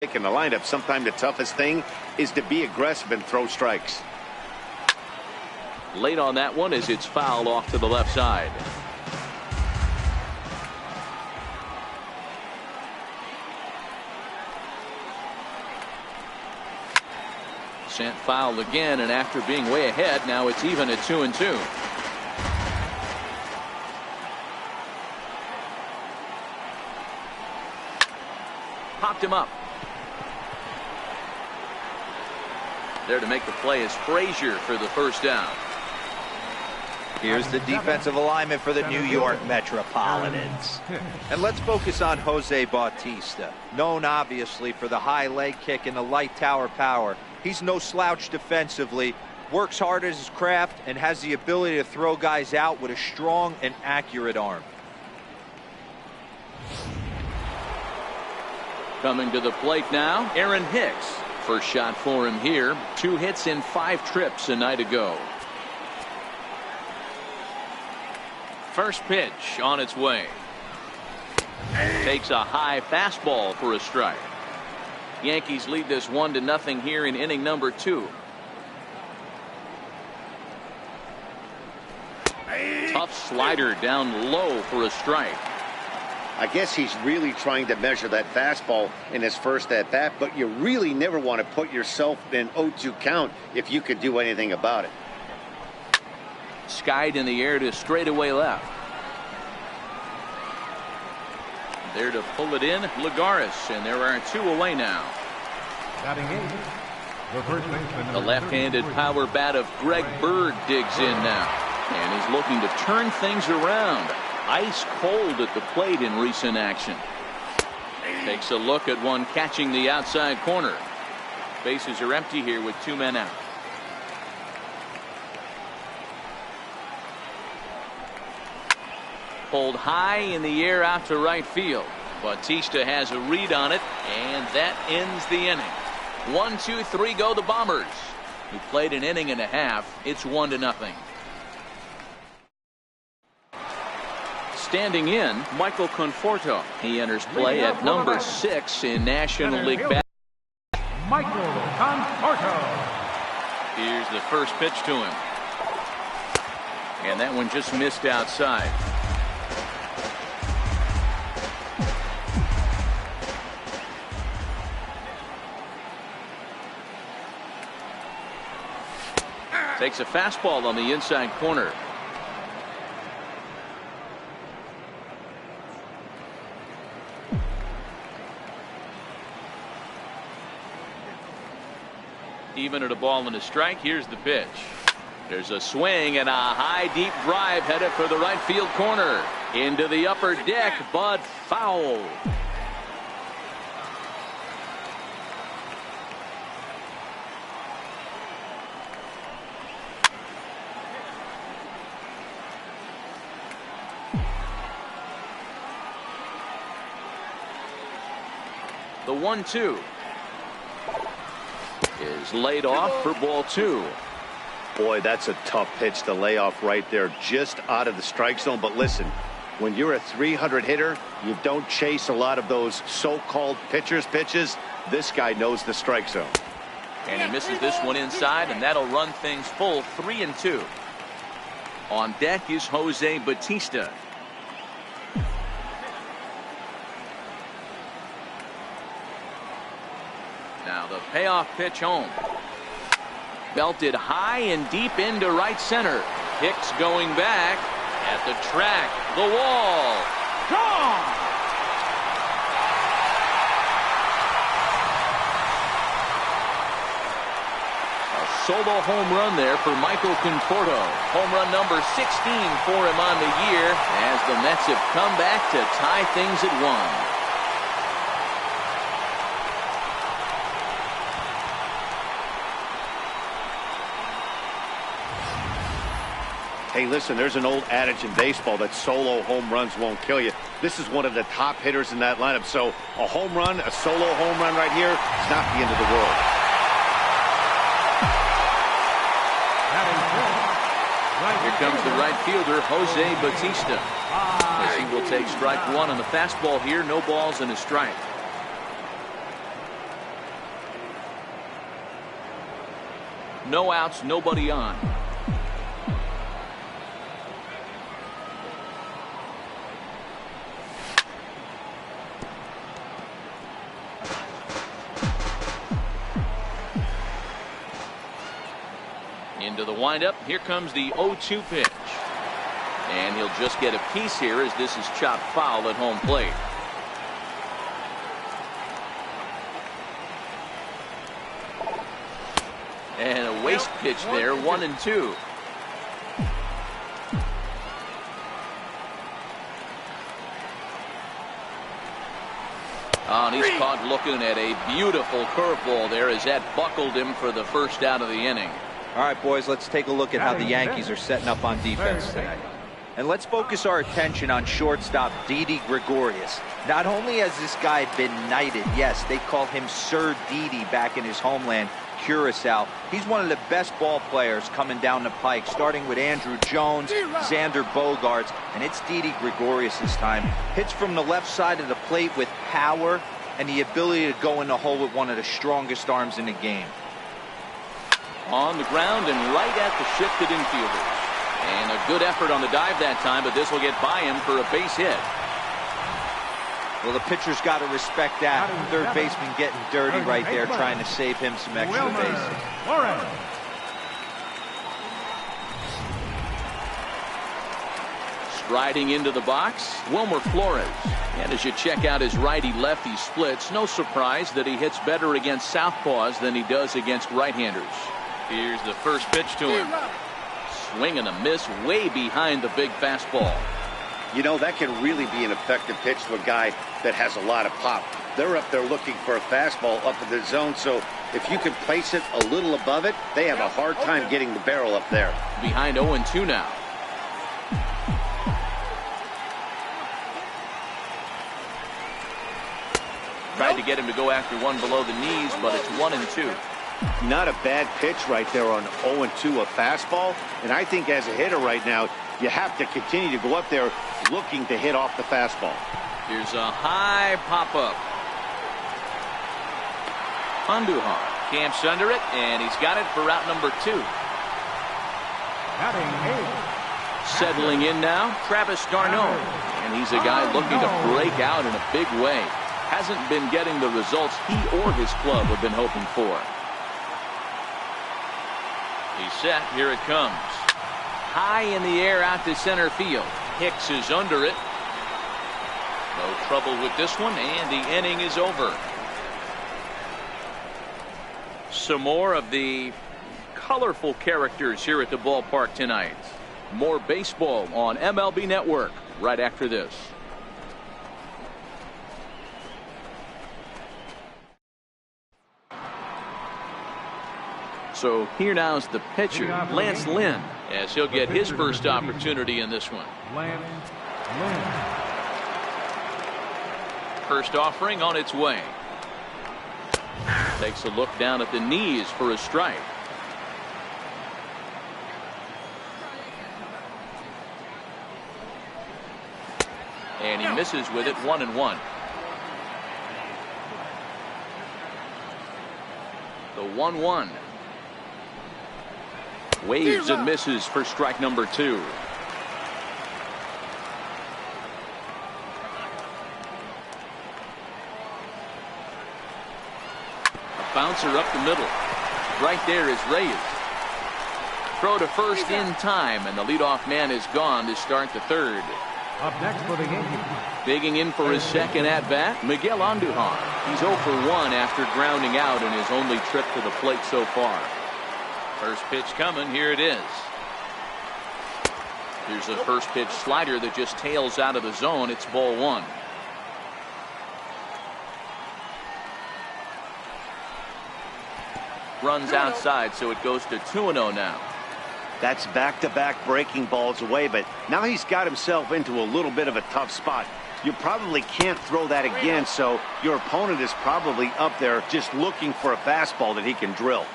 In the lineup, sometimes the toughest thing is to be aggressive and throw strikes. Late on that one as it's fouled off to the left side. Sent fouled again, and after being way ahead, now it's even at 2-2. Popped him up. There to make the play is Frazier for the first down. Here's the defensive alignment for the New York Metropolitans. And let's focus on Jose Bautista. Known obviously for the high leg kick and the light tower power. He's no slouch defensively, works hard at his craft, and has the ability to throw guys out with a strong and accurate arm. Coming to the plate now, Aaron Hicks. First shot for him here. 2 hits in 5 trips a night ago. First pitch on its way. Takes a high fastball for a strike. Yankees lead this 1-0 here in inning number 2. Tough slider down low for a strike. I guess he's really trying to measure that fastball in his first at bat, but you really never want to put yourself in an 0-2 count if you could do anything about it. Skied in the air to straightaway left. There to pull it in, Lagares, and there are 2 away now. The left-handed power bat of Greg Bird digs in now, and he's looking to turn things around. Ice cold at the plate in recent action. Takes a look at one catching the outside corner. Bases are empty here with 2 men out. Pulled high in the air out to right field. Bautista has a read on it, and that ends the inning. 1, 2, 3 go the Bombers, who played an inning and a half. It's 1-0. Standing in, Michael Conforto. He enters play at number 6 in National League bat. Michael Conforto. Here's the first pitch to him. And that one just missed outside. Takes a fastball on the inside corner. Even at a ball and a strike. Here's the pitch. There's a swing and a high deep drive headed for the right field corner. Into the upper deck, but foul. The 1-2 is laid off for ball 2. Boy, that's a tough pitch to lay off right there, just out of the strike zone. But listen, when you're a 300 hitter, you don't chase a lot of those so-called pitcher's pitches. This guy knows the strike zone. And he misses this one inside, and that'll run things full 3-2. On deck is Jose Bautista. Now the payoff pitch home. Belted high and deep into right center. Hicks going back at the track. The wall. Gone! A solo home run there for Michael Conforto. Home run number 16 for him on the year as the Mets have come back to tie things at 1. Hey, listen, there's an old adage in baseball that solo home runs won't kill you. This is one of the top hitters in that lineup. So a home run, a solo home run right here, it's not the end of the world. Here comes the right fielder, Jose Bautista. As he will take strike 1 on the fastball here. No balls and a strike. No outs, nobody on. Into the windup. Here comes the 0-2 pitch. And he'll just get a piece here as this is chopped foul at home plate. And a waste pitch there, 1-2. Oh, and he's caught looking at a beautiful curveball there as that buckled him for the first out of the inning. All right, boys, let's take a look at how the Yankees are setting up on defense tonight. And let's focus our attention on shortstop Didi Gregorius. Not only has this guy been knighted, yes, they call him Sir Didi back in his homeland, Curacao. He's one of the best ball players coming down the pike, starting with Andrew Jones, Xander Bogaerts, and it's Didi Gregorius this time. Hits from the left side of the plate with power and the ability to go in the hole with one of the strongest arms in the game. On the ground and right at the shifted infielders. And a good effort on the dive that time, but this will get by him for a base hit. Well, the pitcher's got to respect that. Third baseman getting dirty right there, trying to save him some extra bases. Striding into the box, Wilmer Flores. And as you check out his righty-lefty splits, no surprise that he hits better against southpaws than he does against right-handers. Here's the first pitch to him. Swing and a miss way behind the big fastball. You know, that can really be an effective pitch to a guy that has a lot of pop. They're up there looking for a fastball up in the zone, so if you can place it a little above it, they have a hard time getting the barrel up there. Behind 0-2 now. Tried to get him to go after one below the knees, but it's 1-2. Not a bad pitch right there on 0-2, a fastball. And I think as a hitter right now, you have to continue to go up there looking to hit off the fastball. Here's a high pop-up. Andujar camps under it, and he's got it for route number 2. Settling in now, Travis d'Arnaud. And he's a guy looking to break out in a big way. Hasn't been getting the results he or his club have been hoping for. He's set. Here it comes. High in the air out to center field. Hicks is under it. No trouble with this one, and the inning is over. Some more of the colorful characters here at the ballpark tonight. More baseball on MLB Network right after this. So here now is the pitcher, Lance Lynn, as he'll get his first opportunity in this one. First offering on its way. Takes a look down at the knees for a strike. And he misses with it, 1-1. The 1-1. Waves and misses for strike number 2. A bouncer up the middle. Right there is Reyes. Throw to first in time, and the leadoff man is gone to start the third. Up next for the Yankees. Digging in for his second at-bat, Miguel Andujar. He's 0 for 1 after grounding out in his only trip to the plate so far. First pitch coming. Here it is. Here's a first pitch slider that just tails out of the zone. It's ball 1. Runs outside, so it goes to 2-0 now. That's back-to-back breaking balls away, but now he's got himself into a little bit of a tough spot. You probably can't throw that again, so your opponent is probably up there just looking for a fastball that he can drill.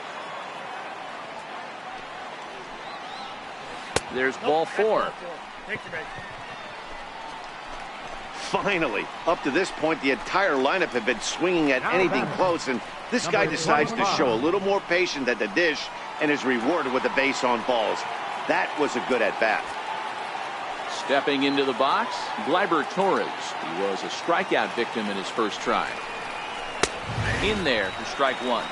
There's ball 4. Finally, up to this point, the entire lineup had been swinging at anything close, and this guy decides to show a little more patience at the dish and is rewarded with a base on balls. That was a good at-bat. Stepping into the box, Gleyber Torres. He was a strikeout victim in his first try. In there for strike one.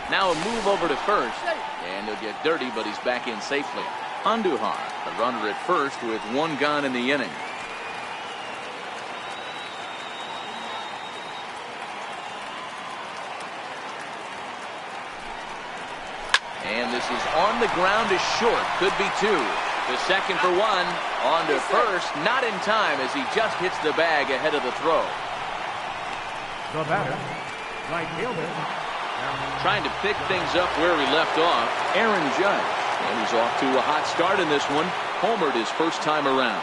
Now a move over to first, and he'll get dirty, but he's back in safely. Andujar, the runner at first with one gone in the inning. And this is on the ground to short. Could be two. The second for one. On to first. Not in time as he just hits the bag ahead of the throw. The batter, right fielder. Trying to pick things up where he left off, Aaron Judge. And he's off to a hot start in this one. Homered his first time around.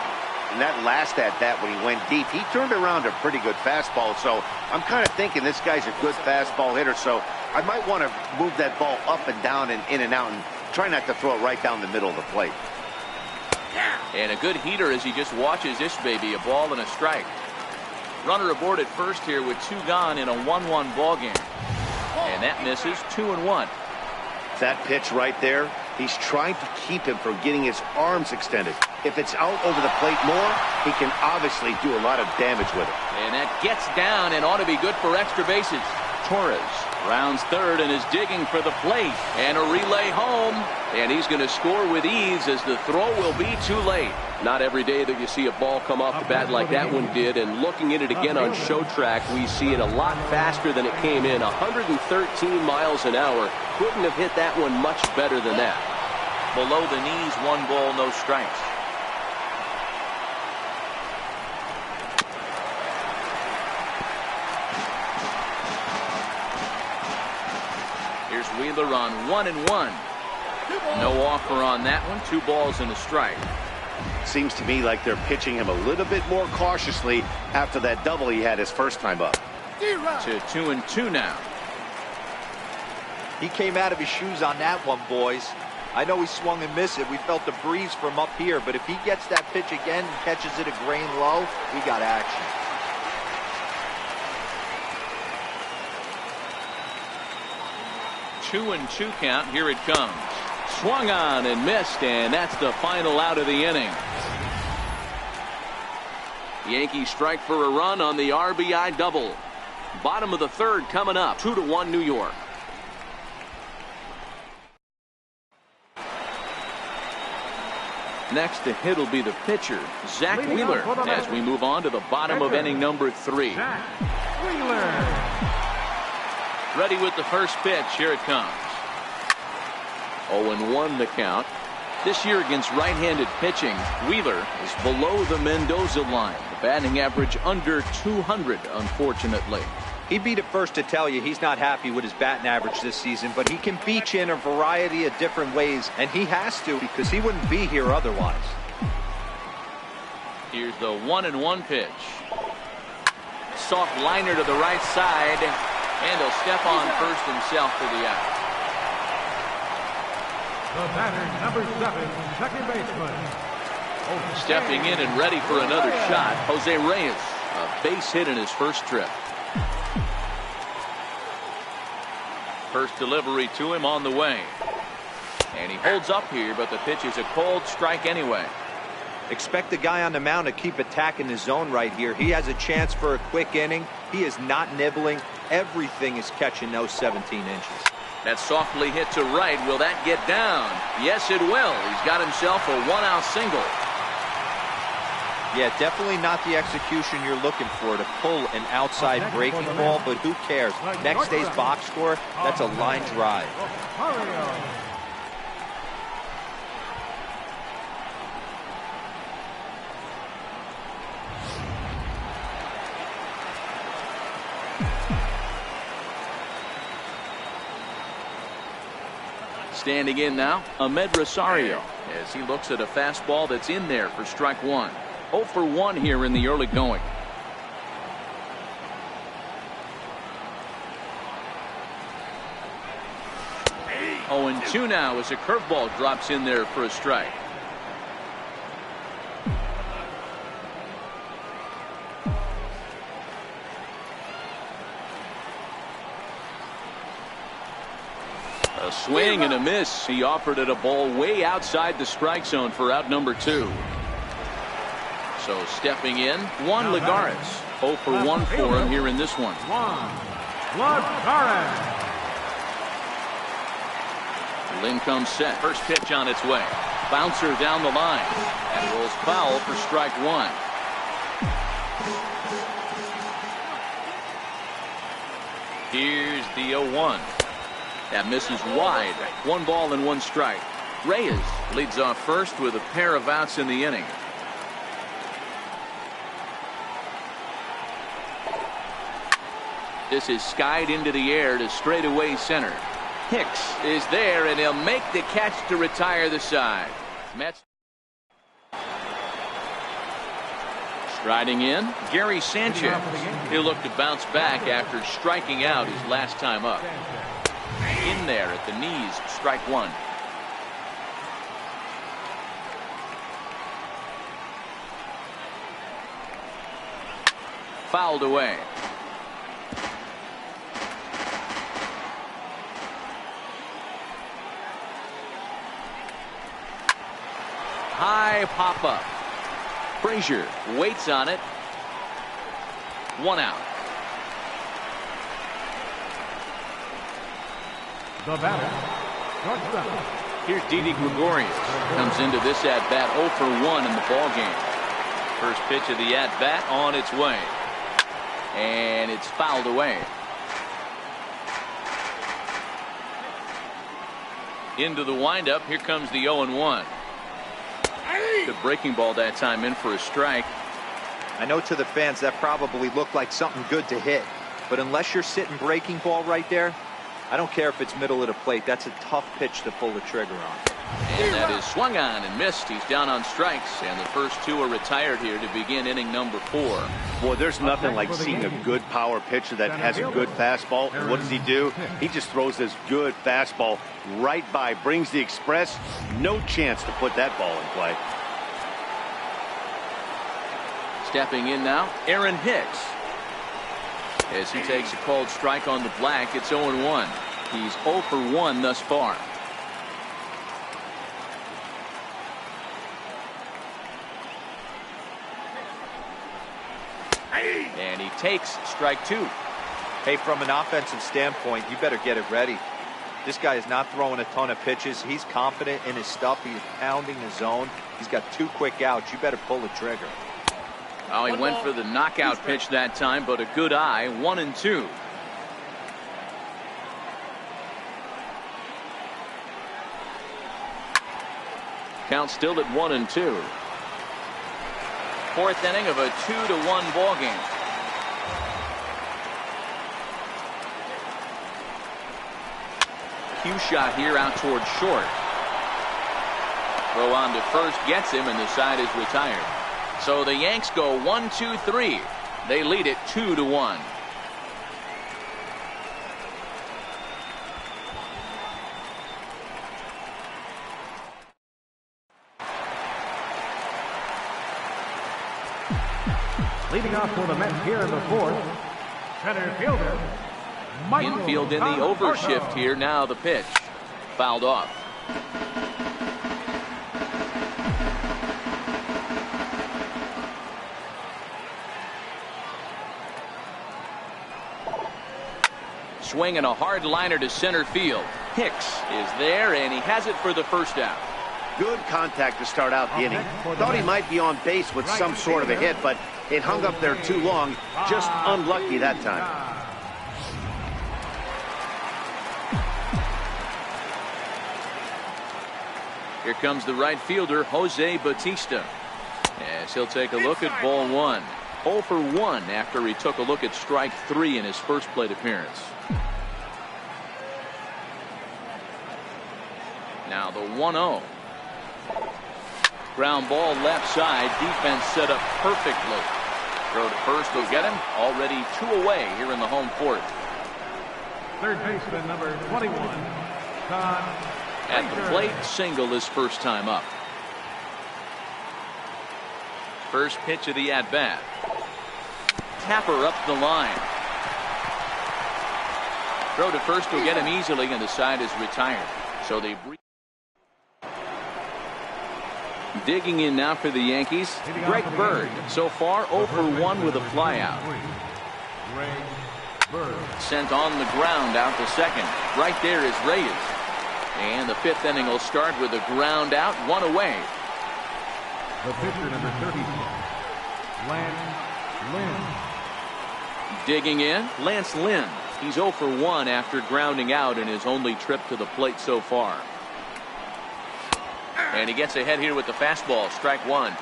And that last at-bat when he went deep, he turned around a pretty good fastball. So I'm kind of thinking this guy's a good fastball hitter. So I might want to move that ball up and down and in and out and try not to throw it right down the middle of the plate. And a good heater as he just watches this baby, a ball and a strike. Runner aboard at first here with two gone in a 1-1 ball game. And that misses. 2-1. That pitch right there, he's trying to keep him from getting his arms extended. If it's out over the plate more, he can obviously do a lot of damage with it. And that gets down and ought to be good for extra bases. Torres rounds third and is digging for the plate. And a relay home. And he's going to score with ease as the throw will be too late. Not every day that you see a ball come off the bat like that one did. And looking at it again on Show Track, we see it a lot faster than it came in. 113 miles an hour. Couldn't have hit that one much better than that. Below the knees, 1 ball, no strikes. Here's Wheeler on 1-1. No offer on that one. 2 balls and a strike. Seems to me like they're pitching him a little bit more cautiously after that double he had his first time up. To 2-2 now. He came out of his shoes on that one, boys. I know he swung and missed it. We felt the breeze from up here, but if he gets that pitch again and catches it a grain low, we got action. Two and 2 count. Here it comes. Swung on and missed, and that's the final out of the inning. Yankees strike for a run on the RBI double. Bottom of the third coming up. 2-1 New York. Next to hit will be the pitcher, Zach Wheeler, as we move on to the bottom of inning number 3. Zach Wheeler. Ready with the first pitch. Here it comes. 0-1 the count. This year against right-handed pitching, Wheeler is below the Mendoza line. The batting average under 200, unfortunately. He'd be the first to tell you he's not happy with his batting average this season, but he can beat you in a variety of different ways, and he has to because he wouldn't be here otherwise. Here's the 1-1 pitch. Soft liner to the right side, and he'll step on first himself for the out. The batter, number 7, second baseman. Stepping in and ready for another shot, Jose Reyes. A base hit in his first trip. First delivery to him on the way. And he holds up here, but the pitch is a cold strike anyway. Expect the guy on the mound to keep attacking the zone right here. He has a chance for a quick inning. He is not nibbling. Everything is catching those 17 inches. That softly hit to right. Will that get down? Yes, it will. He's got himself a 1-out single. Yeah, definitely not the execution you're looking for to pull an outside breaking ball, but who cares? Next day's box score, that's a line drive. Standing in now, Ahmed Rosario, as he looks at a fastball that's in there for strike 1. 0 for 1 here in the early going. Oh, and 2 now as a curveball drops in there for a strike. A swing and a miss. He offered it a ball way outside the strike zone for out number 2. So stepping in, Juan Lagares. 0 for 1 for him here in this one. Lynn comes set. First pitch on its way. Bouncer down the line. And rolls foul for strike 1. Here's the 0-1. That misses wide. 1 ball and 1 strike. Reyes leads off first with a pair of outs in the inning. This is skied into the air to straightaway center. Hicks is there, and he'll make the catch to retire the side. Mets. Striding in, Gary Sanchez. He'll look to bounce back after striking out his last time up. In there at the knees, strike 1. Fouled away. High pop up. Frazier waits on it. 1 out. The batter, shortstop. Here's Didi Gregorius. Comes into this at bat 0 for 1 in the ball game. First pitch of the at bat on its way, and it's fouled away. Into the windup. Here comes the 0-1. The breaking ball that time in for a strike. I know to the fans that probably looked like something good to hit, but unless you're sitting breaking ball right there, I don't care if it's middle of the plate. That's a tough pitch to pull the trigger on. And that is swung on and missed. He's down on strikes, and the first 2 are retired here to begin inning number 4. Boy, there's nothing like seeing a good power pitcher that has a good fastball. And what does he do? He just throws this good fastball right by, brings the express. No chance to put that ball in play. Stepping in now, Aaron Hicks. As he takes a called strike on the black, it's 0-1. He's 0 for 1 thus far. And he takes strike 2. Hey, from an offensive standpoint, you better get it ready. This guy is not throwing a ton of pitches. He's confident in his stuff. He's pounding the zone. He's got 2 quick outs. You better pull the trigger. Oh, he went for the knockout pitch that time, but a good eye. 1-2. Count still at 1-2. 4th inning of a 2-1 ball game. Cue shot here out towards short. Throw on to first gets him, and the side is retired. So the Yanks go 1-2-3. They lead it 2-1. Leading off for the Mets here in the 4th, center fielder, Michael Infield in the overshift here. Now the pitch. Fouled off. Swing and a hard liner to center field. Hicks is there, and he has it for the first out. Good contact to start out the inning. Thought he might be on base with some sort of a hit, but it hung up there too long. Just unlucky that time. Here comes the right fielder, Jose Bautista. As he'll take a look at ball 1. 0 for 1 after he took a look at strike 3 in his first plate appearance. Now the 1-0. Ground ball left side. Defense set up perfectly. Throw to first will get him. Already 2 away here in the home 4th. Third baseman number 21, Todd At the plate, single his first time up. First pitch of the at-bat. Tapper up the line. Throw to first will get him easily, and the side is retired. So they digging in now for the Yankees. Greg Bird, so far 0 for 1 with a flyout. Sent on the ground out to second. Right there is Reyes. And the 5th inning will start with a ground out, 1 away. The pitcher, number 34, Lance Lynn. Digging in, Lance Lynn. He's 0 for 1 after grounding out in his only trip to the plate so far. And he gets ahead here with the fastball, strike 1.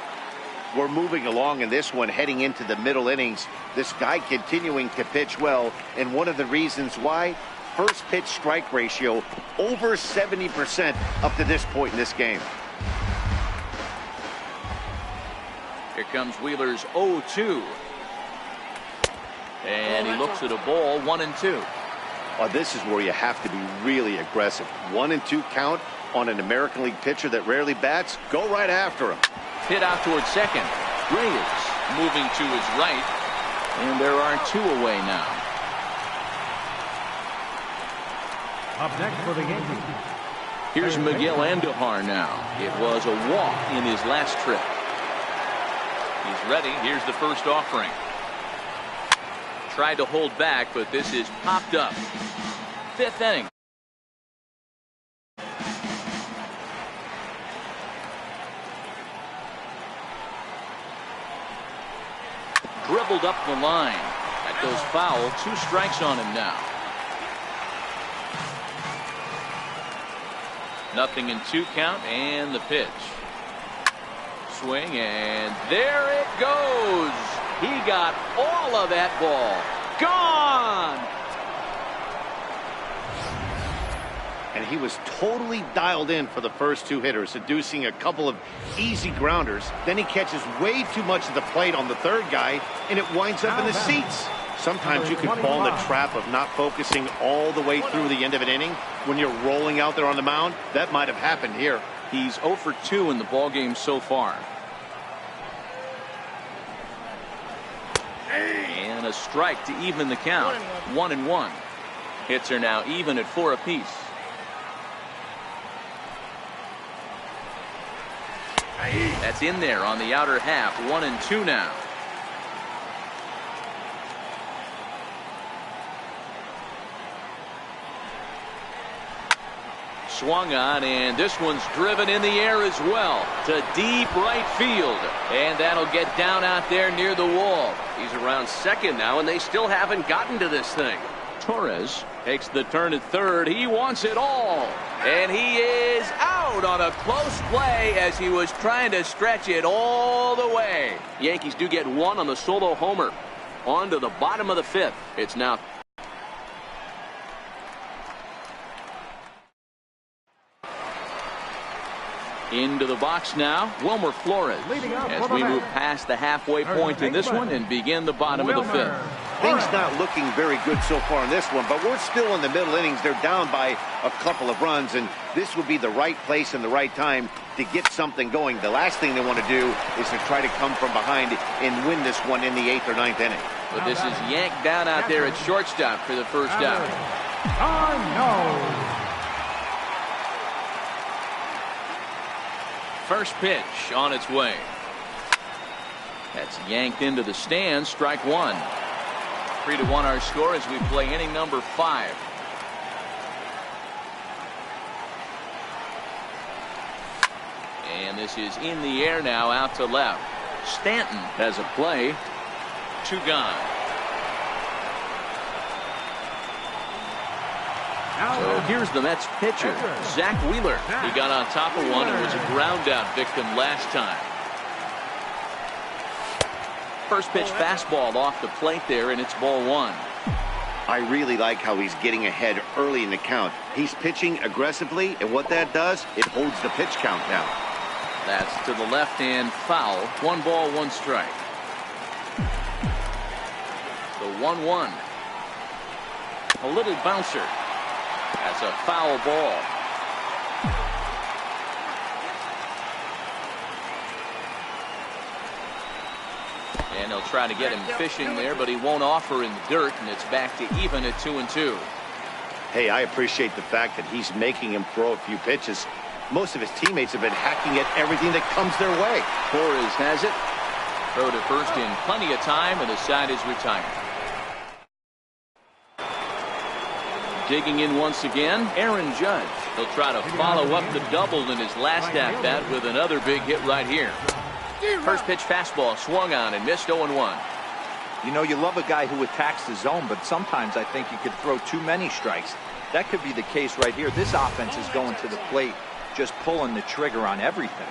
We're moving along in this one, heading into the middle innings. This guy continuing to pitch well, and one of the reasons why, first pitch strike ratio over 70% up to this point in this game. Here comes Wheeler's 0-2. And he looks at a ball, 1-2. Oh, this is where you have to be really aggressive. 1-2 count on an American League pitcher that rarely bats. Go right after him. Hit out towards second. Reyes moving to his right. And there are 2 away now. Up next for the Yankees. Here's Miguel Andujar now. It was a walk in his last trip. He's ready. Here's the first offering. Tried to hold back, but this is popped up. 5th inning. Dribbled up the line. That goes foul. 2 strikes on him now. 0-2 count, and the pitch. Swing, and there it goes. He got all of that ball. Gone! And he was totally dialed in for the first 2 hitters, seducing a couple of easy grounders. Then he catches way too much of the plate on the 3rd guy, and it winds up in the seats. Sometimes you can fall in the trap of not focusing all the way through the end of an inning when you're rolling out there on the mound. That might have happened here. He's 0 for 2 in the ballgame so far. And a strike to even the count. 1-1. Hits are now even at 4 apiece. That's in there on the outer half. 1-2 now. Swung on, and this one's driven in the air as well to deep right field, and that'll get down out there near the wall. He's around second now, and they still haven't gotten to this thing. Torres takes the turn at 3rd. He wants it all, and he is out on a close play as he was trying to stretch it all the way. Yankees do get 1 on the solo homer. On to the bottom of the 5th. It's now into the box now, Wilmer Flores, as we move past the halfway point in this one and begin the bottom of the 5th. Things not looking very good so far in this one, but we're still in the middle innings. They're down by a couple of runs, and this would be the right place and the right time to get something going. The last thing they want to do is to try to come from behind and win this one in the 8th or 9th inning. But this is yanked down out there at shortstop for the first out. First pitch on its way. That's yanked into the stands. Strike 1. 3-1 our score as we play inning number 5. And this is in the air now, out to left. Stanton has a play. 2 gone. So here's the Mets pitcher, Zach Wheeler. He got on top of one and was a ground out victim last time. First pitch fastball off the plate there, and it's ball 1. I really like how he's getting ahead early in the count. He's pitching aggressively, and what that does, it holds the pitch count down. That's to the left hand, foul. 1 ball, 1 strike. The 1-1. A little bouncer. That's a foul ball. And they'll try to get him fishing there, but he won't offer in the dirt, and it's back to even at 2-2. Hey, I appreciate the fact that he's making him throw a few pitches. Most of his teammates have been hacking at everything that comes their way. Torres has it. Throw to first in plenty of time, and the side is retired. Digging in once again, Aaron Judge. He'll try to follow up the double in his last at-bat with another big hit right here. First pitch fastball swung on and missed 0-1. You know, you love a guy who attacks the zone, but sometimes I think you could throw too many strikes. That could be the case right here. This offense is going to the plate, just pulling the trigger on everything.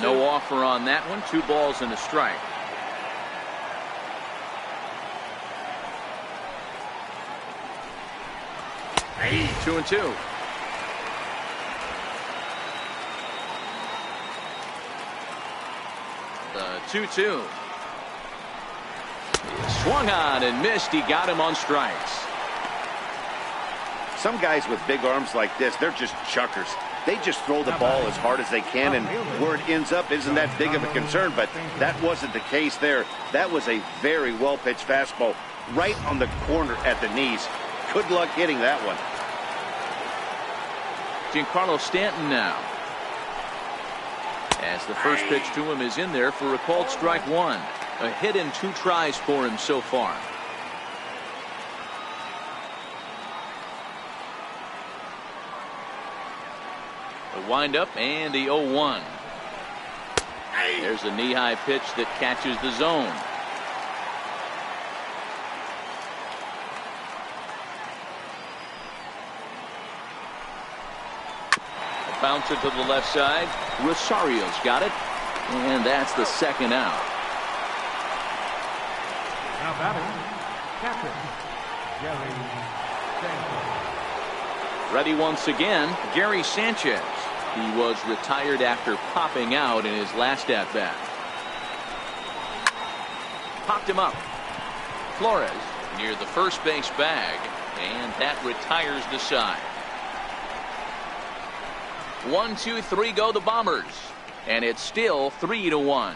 No offer on that one. 2 balls and a strike. Hey, 2-2. The 2-2. Swung on and missed. He got him on strikes. Some guys with big arms like this, they're just chuckers. They just throw the ball as hard as they can, and where it ends up isn't that big of a concern, but that wasn't the case there. That was a very well-pitched fastball right on the corner at the knees. Good luck hitting that one. Giancarlo Stanton now. As the first pitch to him is in there for a called strike 1. A hit in 2 tries for him so far. The windup and the 0-1. There's a knee-high pitch that catches the zone. A bouncer to the left side. Rosario's got it, and that's the second out. Now batting, captain Gary Sanchez. Ready once again, Gary Sanchez. He was retired after popping out in his last at-bat. Popped him up. Flores near the first base bag, and that retires the side. 1, 2, 3 go the Bombers, and it's still 3-1.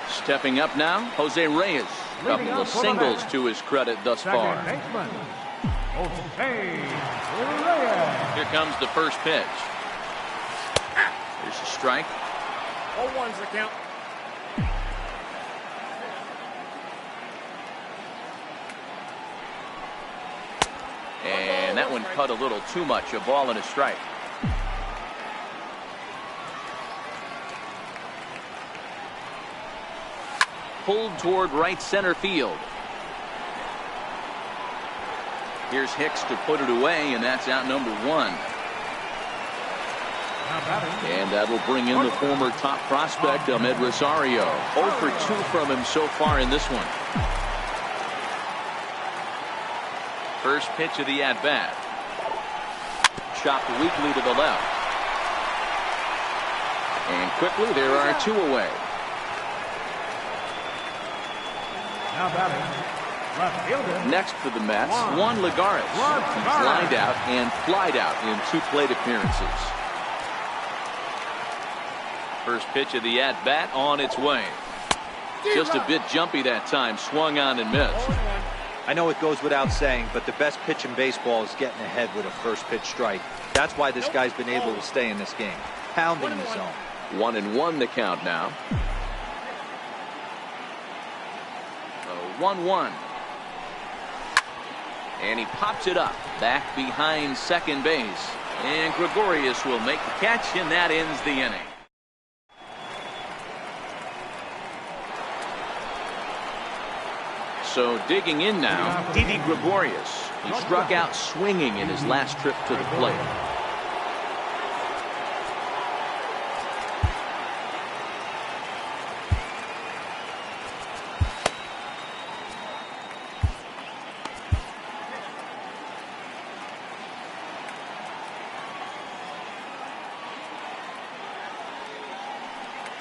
Stepping up now, Jose Reyes. A couple of singles to his credit thus far. Here comes the first pitch. Here's a strike. 0-1's the count. And that one cut a little too much. A ball and a strike. Pulled toward right center field. Here's Hicks to put it away, and that's out number 1. And that'll bring in the former top prospect, Amed Rosario. 0 for 2 from him so far in this one. First pitch of the at-bat. Chopped weakly to the left. And quickly there are 2 away. Now batting, left fielder. Next for the Mets, Juan Lagares. He's lined out and flied out in 2 plate appearances. First pitch of the at-bat on its way. Just a bit jumpy that time. Swung on and missed. I know it goes without saying, but the best pitch in baseball is getting ahead with a first pitch strike. That's why this guy's been able to stay in this game. Pounding the zone. 1-1 the count now. 1-1. And he pops it up back behind second base. And Gregorius will make the catch, and that ends the inning. So digging in now, Didi Gregorius. He struck out swinging in his last trip to the plate.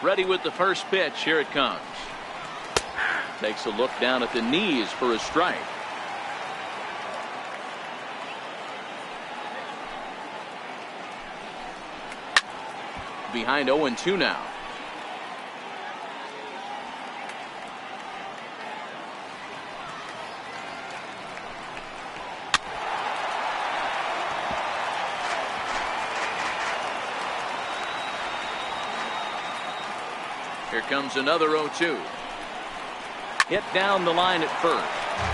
Ready with the first pitch. Here it comes. Takes a look down at the knees for a strike. Behind 0-2 now. Here comes another 0-2. Hit down the line at first,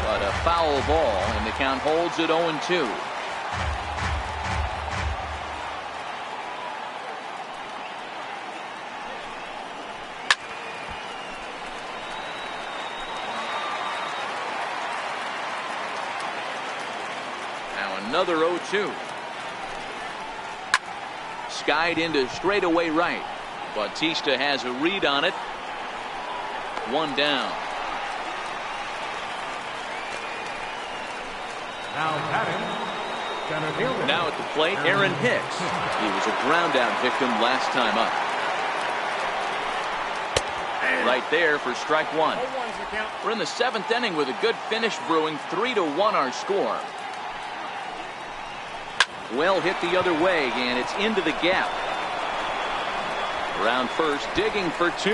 but a foul ball, and the count holds at 0-2. Now another 0-2. Skied into straightaway right. Bautista has a read on it. One down. Now batting, center fielder. Now at the plate, Aaron Hicks. He was a ground out victim last time up. Right there for strike one. We're in the 7th inning with a good finish brewing. 3-1 our score. Well hit the other way, and it's into the gap. Around first, digging for 2.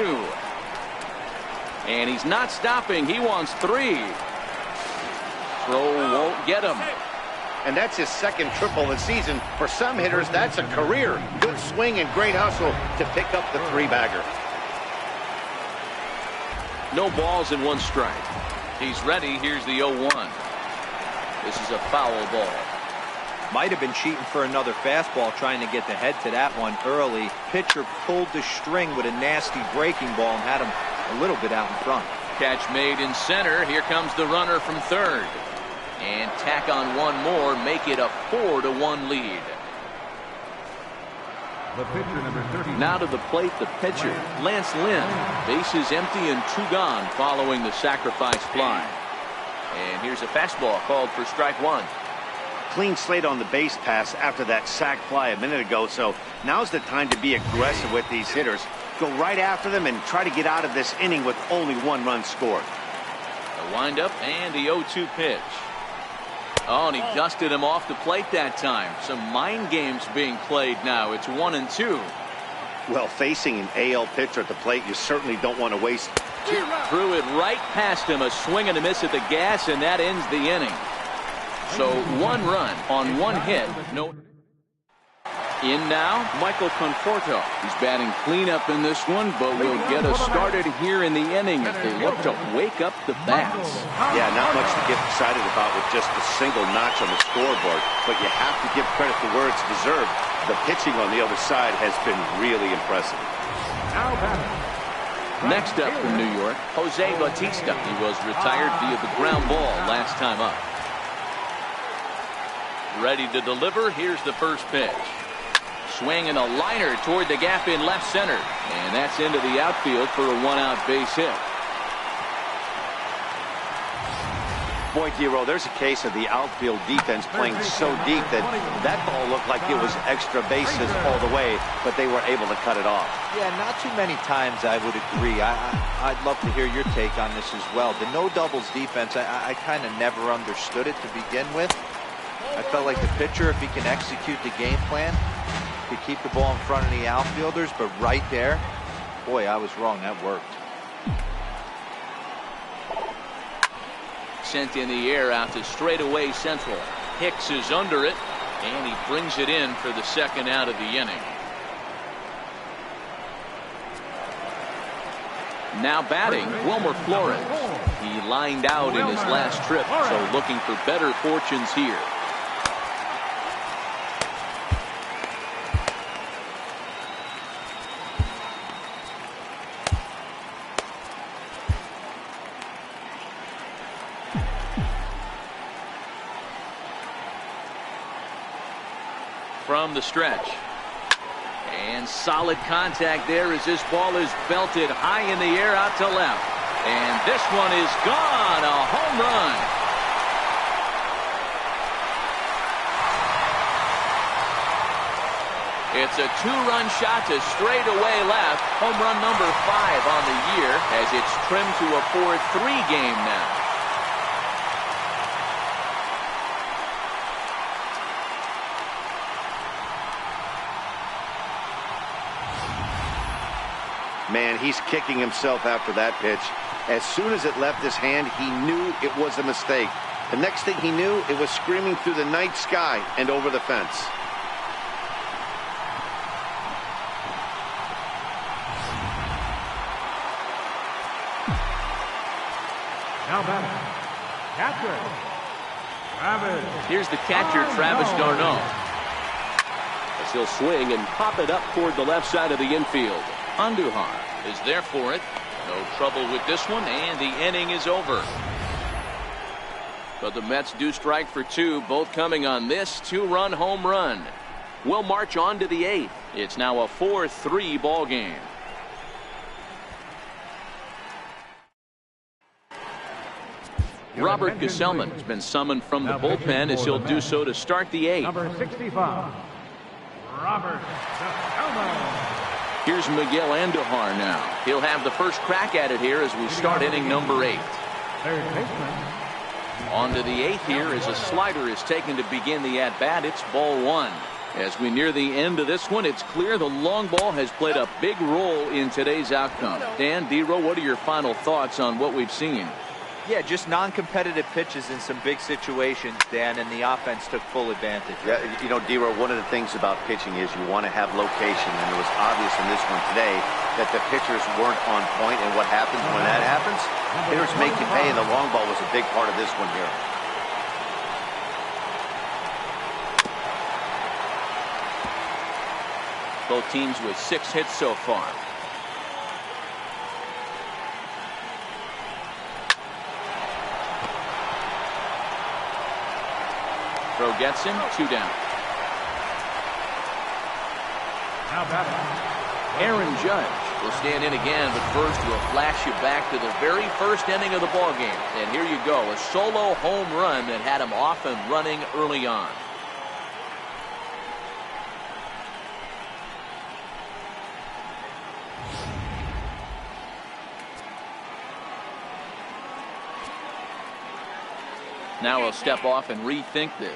And he's not stopping. He wants 3. Throw won't get him. And that's his second triple of the season. For some hitters, that's a career. Good swing and great hustle to pick up the 3-bagger. No balls and 1 strike. He's ready. Here's the 0-1. This is a foul ball. Might have been cheating for another fastball, trying to get the head to that one early. Pitcher pulled the string with a nasty breaking ball and had him a little bit out in front. Catch made in center. Here comes the runner from third. And tack on 1 more, make it a 4-1 lead. The pitcher, number 30. Now to the plate, the pitcher, Lance Lynn. Bases empty and 2 gone following the sacrifice fly. And here's a fastball called for strike 1. Clean slate on the base pass after that sac fly a minute ago, so now's the time to be aggressive with these hitters. Go right after them and try to get out of this inning with only 1 run scored. The windup and the 0-2 pitch. Oh, and he dusted him off the plate that time. Some mind games being played now. It's 1-2. Well, facing an AL pitcher at the plate, you certainly don't want to waste. Threw it right past him. A swing and a miss at the gas, and that ends the inning. So 1 run on 1 hit. No. In now, Michael Conforto. He's batting cleanup in this one, but will get us started here in the inning as they look to wake up the bats. Yeah, not much to get excited about with just a single notch on the scoreboard, but you have to give credit to where it's deserved. The pitching on the other side has been really impressive. Now batting. Next up from New York, Jose Bautista. He was retired via the ground ball last time up. Ready to deliver. Here's the first pitch. Swing and a liner toward the gap in left center. And that's into the outfield for a 1-out base hit. Boy, Dero, there's a case of the outfield defense playing so deep that that ball looked like it was extra bases all the way, but they were able to cut it off. Yeah, not too many times I would agree. I'd love to hear your take on this as well. The no doubles defense, I kind of never understood it to begin with. I felt like the pitcher, if he can execute the game plan, could keep the ball in front of the outfielders, but right there, boy, I was wrong. That worked. Sent in the air out to straightaway central. Hicks is under it, and he brings it in for the 2nd out of the inning. Now batting, Wilmer Flores. He lined out in his last trip, so looking for better fortunes here. From the stretch. And solid contact there as this ball is belted high in the air out to left. And this one is gone. A home run. It's a 2-run shot to straightaway left. Home run number 5 on the year as it's trimmed to a 4-3 game now. Man, he's kicking himself after that pitch. As soon as it left his hand, he knew it was a mistake. The next thing he knew, it was screaming through the night sky and over the fence. Now batting, catcher, Travis. Here's the catcher, Travis d'Arnaud. As he'll swing and pop it up toward the left side of the infield. Andujar is there for it. No trouble with this one, and the inning is over. But the Mets do strike for two, both coming on this two-run home run. We'll march on to the eighth. It's now a 4-3 ball game. Robert Gsellman has been summoned from the bullpen as he'll do so to start the eighth. Number 65, Robert Gsellman. Here's Miguel Andujar now. He'll have the first crack at it here as we start inning number 8. Third baseman. On to the eighth here as a slider is taken to begin the at-bat. It's ball one. As we near the end of this one, it's clear the long ball has played a big role in today's outcome. Dan, D-Row, what are your final thoughts on what we've seen? Yeah, just non-competitive pitches in some big situations, Dan, and the offense took full advantage. Yeah, you know, D-Row, one of the things about pitching is you want to have location, and it was obvious in this one today that the pitchers weren't on point, and what happens when that happens? Hitters make you pay, and the long ball was a big part of this one here. Both teams with 6 hits so far. Throw gets him, 2 down. Now batting, Aaron Judge will stand in again, but first we'll flash you back to the very first inning of the ball game. And here you go, a solo home run that had him off and running early on. Now he'll step off and rethink this.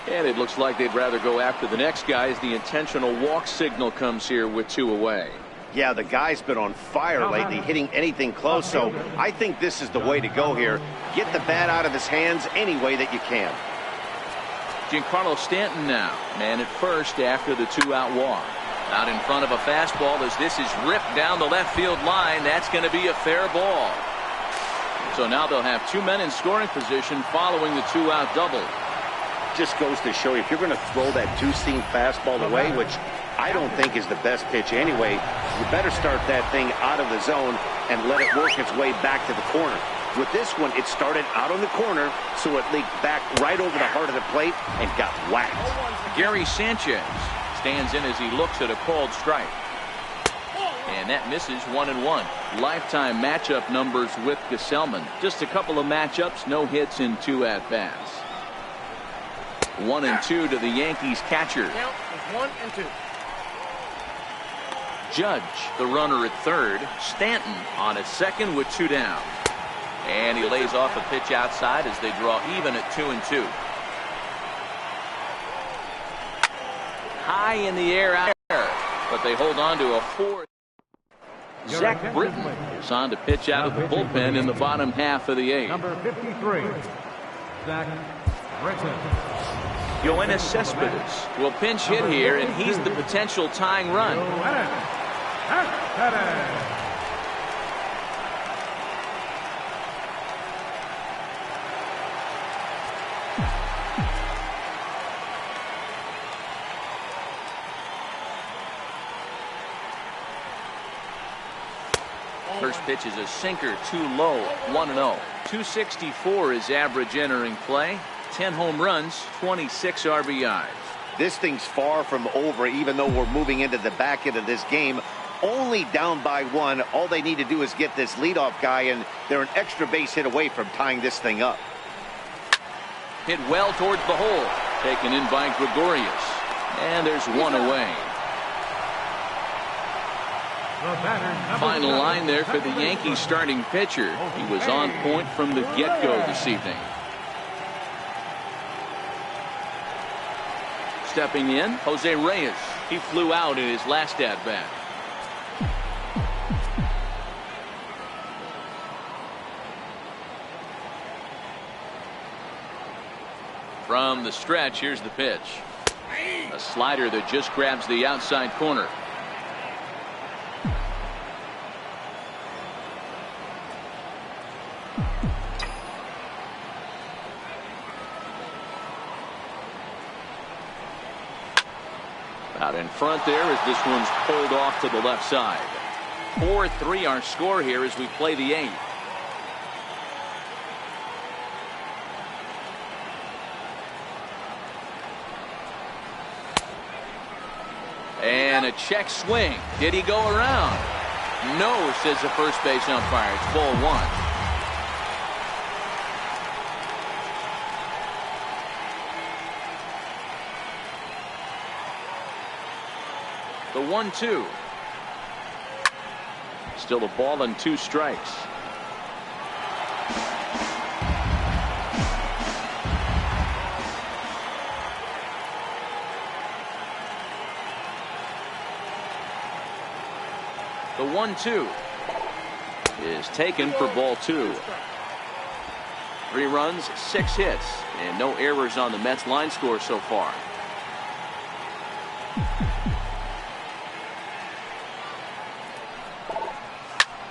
And it looks like they'd rather go after the next guy as the intentional walk signal comes here with 2 away. Yeah, the guy's been on fire lately, hitting anything close, so I think this is the way to go here. Get the bat out of his hands any way that you can. Giancarlo Stanton now, man at first after the 2-out walk. Out in front of a fastball as this is ripped down the left field line. That's going to be a fair ball. So now they'll have 2 men in scoring position following the 2-out double. Just goes to show you, if you're going to throw that 2-seam fastball away, which I don't think is the best pitch anyway, you better start that thing out of the zone and let it work its way back to the corner. With this one, it started out on the corner, so it leaked back right over the heart of the plate and got whacked. Gary Sanchez stands in as he looks at a called strike. And that misses 1-1. Lifetime matchup numbers with Gsellman. Just a couple of matchups, no hits in 2 at-bats. 1-2 to the Yankees catcher. Count is 1 and 2. Judge, the runner at third. Stanton on at second with 2 down. And he lays off a pitch outside as they draw even at 2-2. High in the air out there, but they hold on to a 4th. Zach Britton is on to pitch out of the bullpen in the bottom half of the 8th. number 53, Zach Britton. Yoenis Cespedes will pinch hit here, and he's the potential tying run. First pitch is a sinker, too low, 1-0. 264 is average entering play. 10 home runs, 26 RBIs. This thing's far from over, even though we're moving into the back end of this game. Only down by 1. All they need to do is get this leadoff guy, and they're an extra base hit away from tying this thing up. Hit well towards the hole. Taken in by Gregorius. And there's 1 away. Final line there for the Yankees starting pitcher. He was on point from the get-go this evening. Stepping in, Jose Reyes. He flew out in his last at-bat. From the stretch, here's the pitch. A slider that just grabs the outside corner. Out in front there as this one's pulled off to the left side. 4-3 our score here as we play the 8th. And a check swing. Did he go around? No, says the first base umpire. It's ball 1. The 1-2. Still a ball and 2 strikes. The 1-2 is taken for ball 2. 3 runs, 6 hits, and no errors on the Mets line score so far.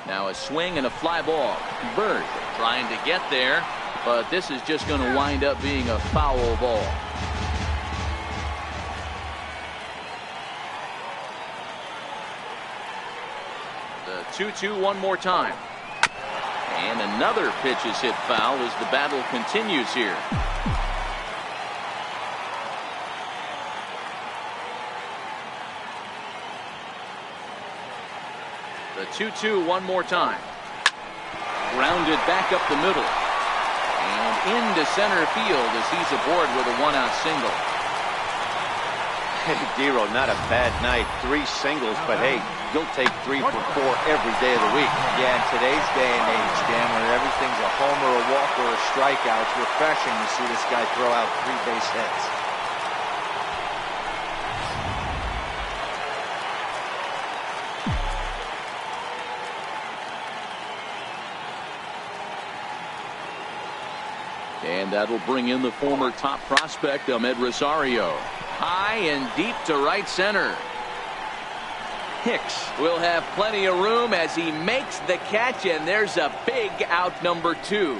Now a swing and a fly ball. Bird trying to get there, but this is just going to wind up being a foul ball. The 2-2 one more time. And another pitch is hit foul as the battle continues here. The 2-2 one more time. Grounded back up the middle. And into center field as he's aboard with a 1-out single. Hey, Dero, not a bad night. 3 singles, but hey, you'll take 3 for 4 every day of the week. Yeah, in today's day and age, Dan, where everything's a homer, a walk, or a strikeout, it's refreshing to see this guy throw out 3 base hits. And that'll bring in the former top prospect, Amed Rosario. High and deep to right center. Hicks will have plenty of room as he makes the catch, and there's a big out, number 2.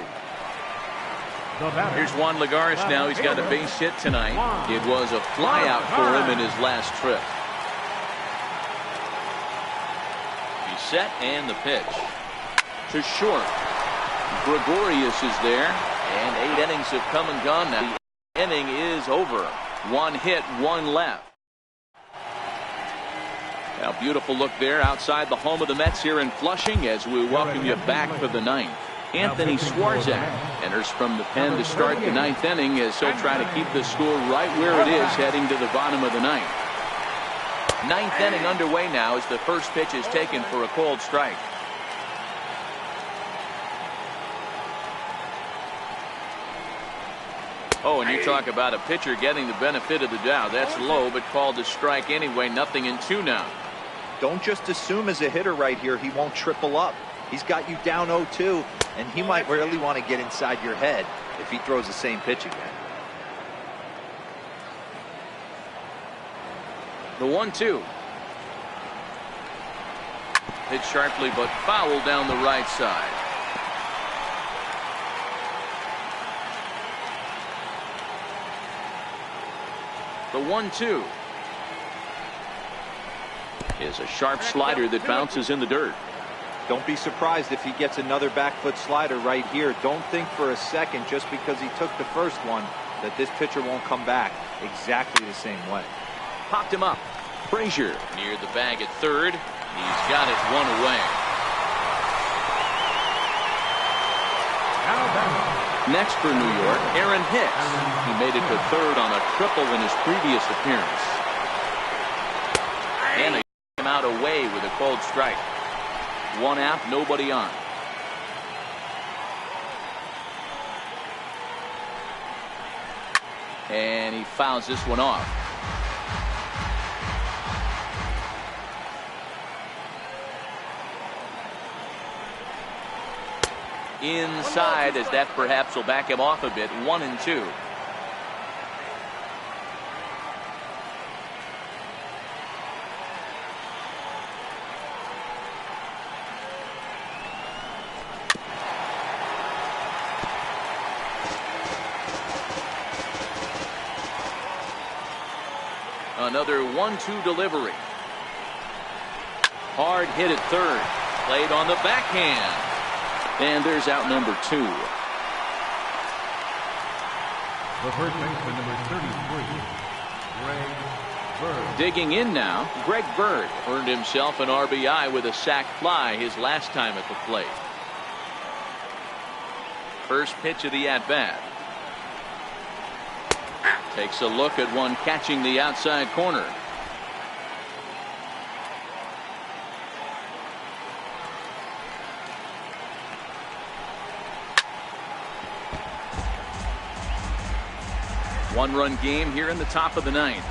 Here's Juan Lagares now. He's got a base hit tonight. It was a flyout for him in his last trip. He's set, and the pitch. To short. Gregorius is there. And 8 innings have come and gone now. The inning is over. 1 hit, 1 left. Now, beautiful look there outside the home of the Mets here in Flushing as we welcome you back for the 9th. Anthony Swarzak enters from the pen to start the 9th inning as he'll try to keep the score right where it is heading to the bottom of the 9th. 9th inning underway now as the first pitch is taken for a called strike. Oh, and you talk about a pitcher getting the benefit of the doubt. That's low, but called a strike anyway. 0-2 now. Don't just assume as a hitter right here he won't triple up. He's got you down 0-2, and he might really want to get inside your head if he throws the same pitch again. The 1-2. Hit sharply, but foul down the right side. The 1-2 is a sharp slider that bounces in the dirt. Don't be surprised if he gets another back foot slider right here. Don't think for a second just because he took the first one that this pitcher won't come back exactly the same way. Popped him up. Frazier near the bag at third. He's got it 1 away. Next for New York, Aaron Hicks. He made it to third on a triple in his previous appearance. And they came out away with a called strike. 1 out, nobody on. And he fouls this one off. Inside, as that perhaps will back him off a bit. 1-2. Another 1-2 delivery. Hard hit at third. Played on the backhand. And there's out number 2. The first baseman, number 33, Greg Bird. Digging in now, Greg Bird earned himself an RBI with a sac fly his last time at the plate. First pitch of the at-bat. Takes a look at one catching the outside corner. One-run game here in the top of the ninth.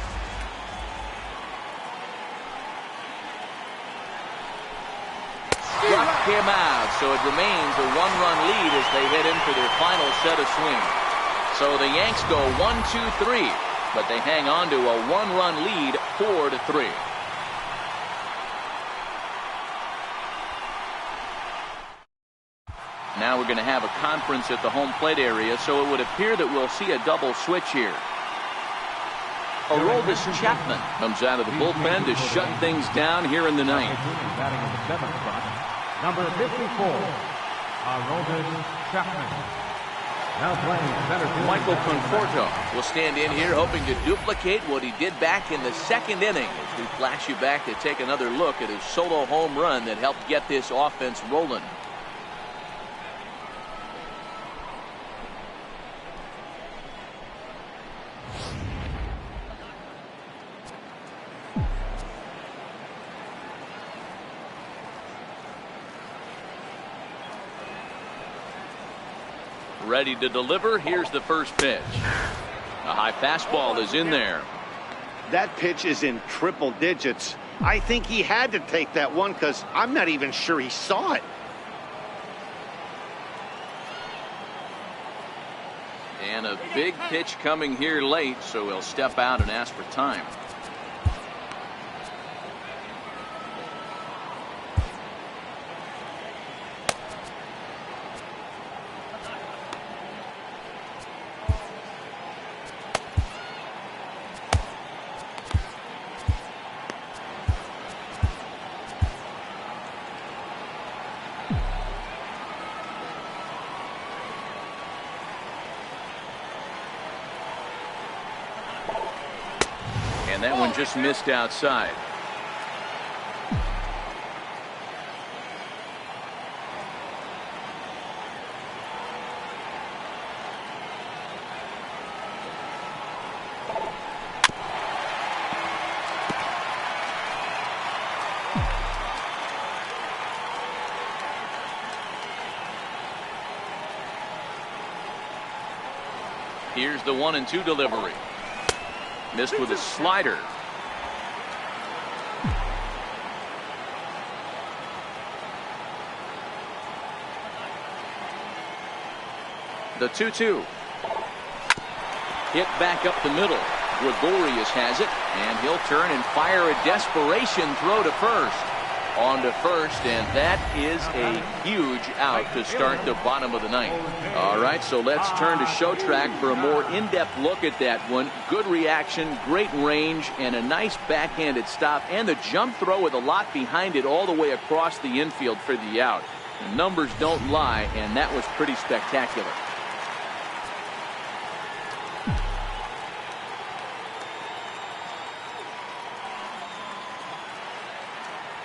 Struck him out, so it remains a one-run lead as they head in for their final set of swings. So the Yanks go 1-2-3, but they hang on to a one-run lead, 4-3. Now we're going to have a conference at the home plate area, so it would appear that we'll see a double switch here. Aroldis Chapman comes out of the bullpen to shut things down here in the ninth. Batting in the 7th spot, number 54, Aroldis Chapman. Now playing center field. Michael Conforto will stand in here hoping to duplicate what he did back in the second inning as we flash you back to take another look at his solo home run that helped get this offense rolling. Ready to deliver. Here's the first pitch. A high fastball is in there. That pitch is in triple digits. I think he had to take that one because I'm not even sure he saw it. And a big pitch coming here late, so he'll step out and ask for time. And that one just missed outside. Here's the 1-2 delivery. Missed with a slider. The 2-2. Hit back up the middle. Gregorius has it, and he'll turn and fire a desperation throw to first. On to first, and that is a huge out to start the bottom of the ninth. All right, so let's turn to show track for a more in-depth look at that one. Good reaction, great range, and a nice backhanded stop, and the jump throw with a lot behind it all the way across the infield for the out. The numbers don't lie, and that was pretty spectacular.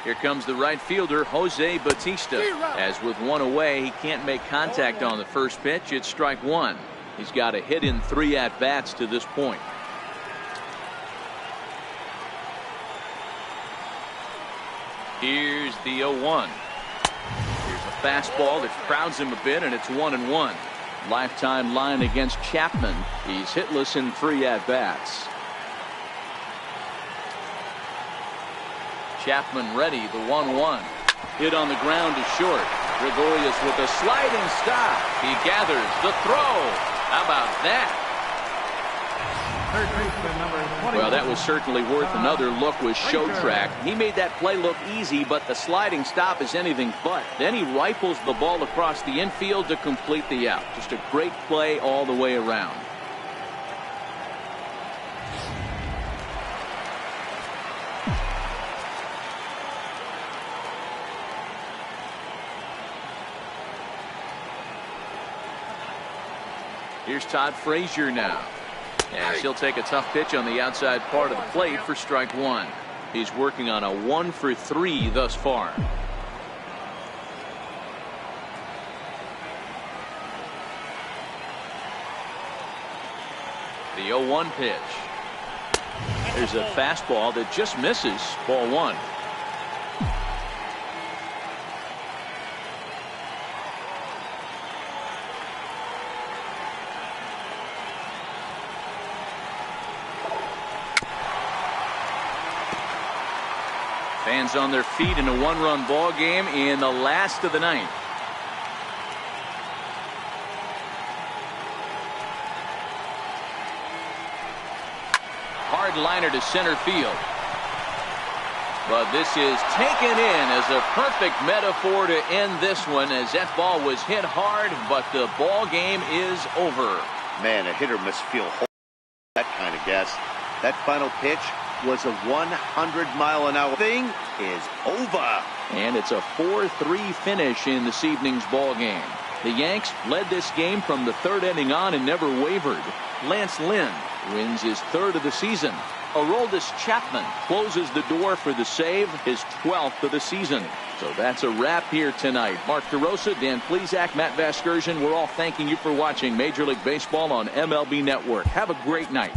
Here comes the right fielder, Jose Bautista. As with one away, he can't make contact on the first pitch. It's strike one. He's got a hit in 3 at-bats to this point. Here's the 0-1. Here's a fastball that crowds him a bit, and it's 1-1. Lifetime line against Chapman. He's hitless in 3 at-bats. Chapman ready, the 1-1. Hit on the ground to short. Gregorius with a sliding stop. He gathers the throw. How about that? Third baseman, number 21. Well, that was certainly worth another look with show track. He made that play look easy, but the sliding stop is anything but. Then he rifles the ball across the infield to complete the out. Just a great play all the way around. Here's Todd Frazier now. And he'll take a tough pitch on the outside part of the plate for strike one. He's working on a 1 for 3 thus far. The 0-1 pitch. There's a fastball that just misses. Ball one. Fans on their feet in a 1-run ball game in the last of the ninth. Hard liner to center field. But this is taken in as a perfect metaphor to end this one, as that ball was hit hard, but the ball game is over. Man, a hitter must feel that kind of gas. That final pitch was a 100-mile-an-hour thing is over. And it's a 4-3 finish in this evening's ball game. The Yanks led this game from the third inning on and never wavered. Lance Lynn wins his third of the season. Aroldis Chapman closes the door for the save, his 12th of the season. So that's a wrap here tonight. Mark DeRosa, Dan Plesac, Matt Vasgersian, we're all thanking you for watching Major League Baseball on MLB Network. Have a great night.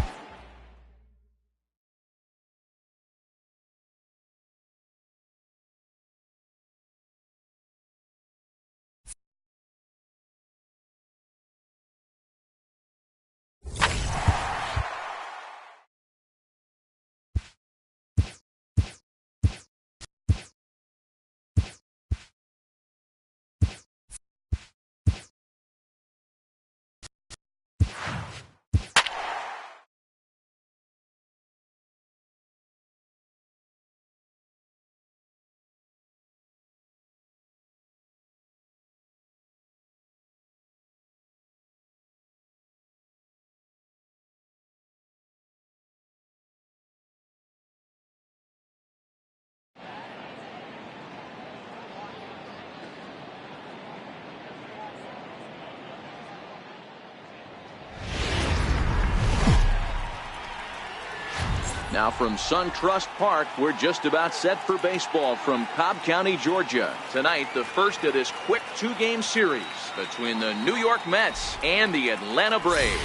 Now from SunTrust Park, we're just about set for baseball from Cobb County, Georgia. Tonight, the first of this quick 2-game series between the New York Mets and the Atlanta Braves.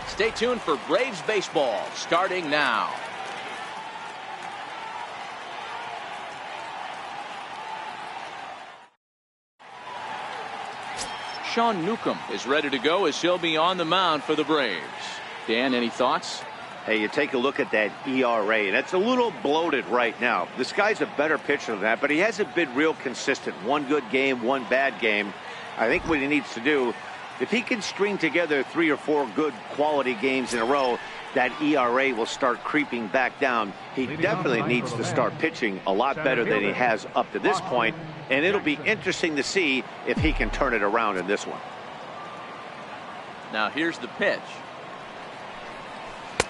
Stay tuned for Braves baseball starting now. Sean Newcomb is ready to go as he'll be on the mound for the Braves. Dan, any thoughts? Hey, you take a look at that ERA, and it's a little bloated right now. This guy's a better pitcher than that, but he hasn't been real consistent. One good game, one bad game. I think what he needs to do, if he can string together 3 or 4 good quality games in a row, that ERA will start creeping back down. He definitely needs to start pitching a lot better than he has up to this point, and it'll be interesting to see if he can turn it around in this one. Now here's the pitch.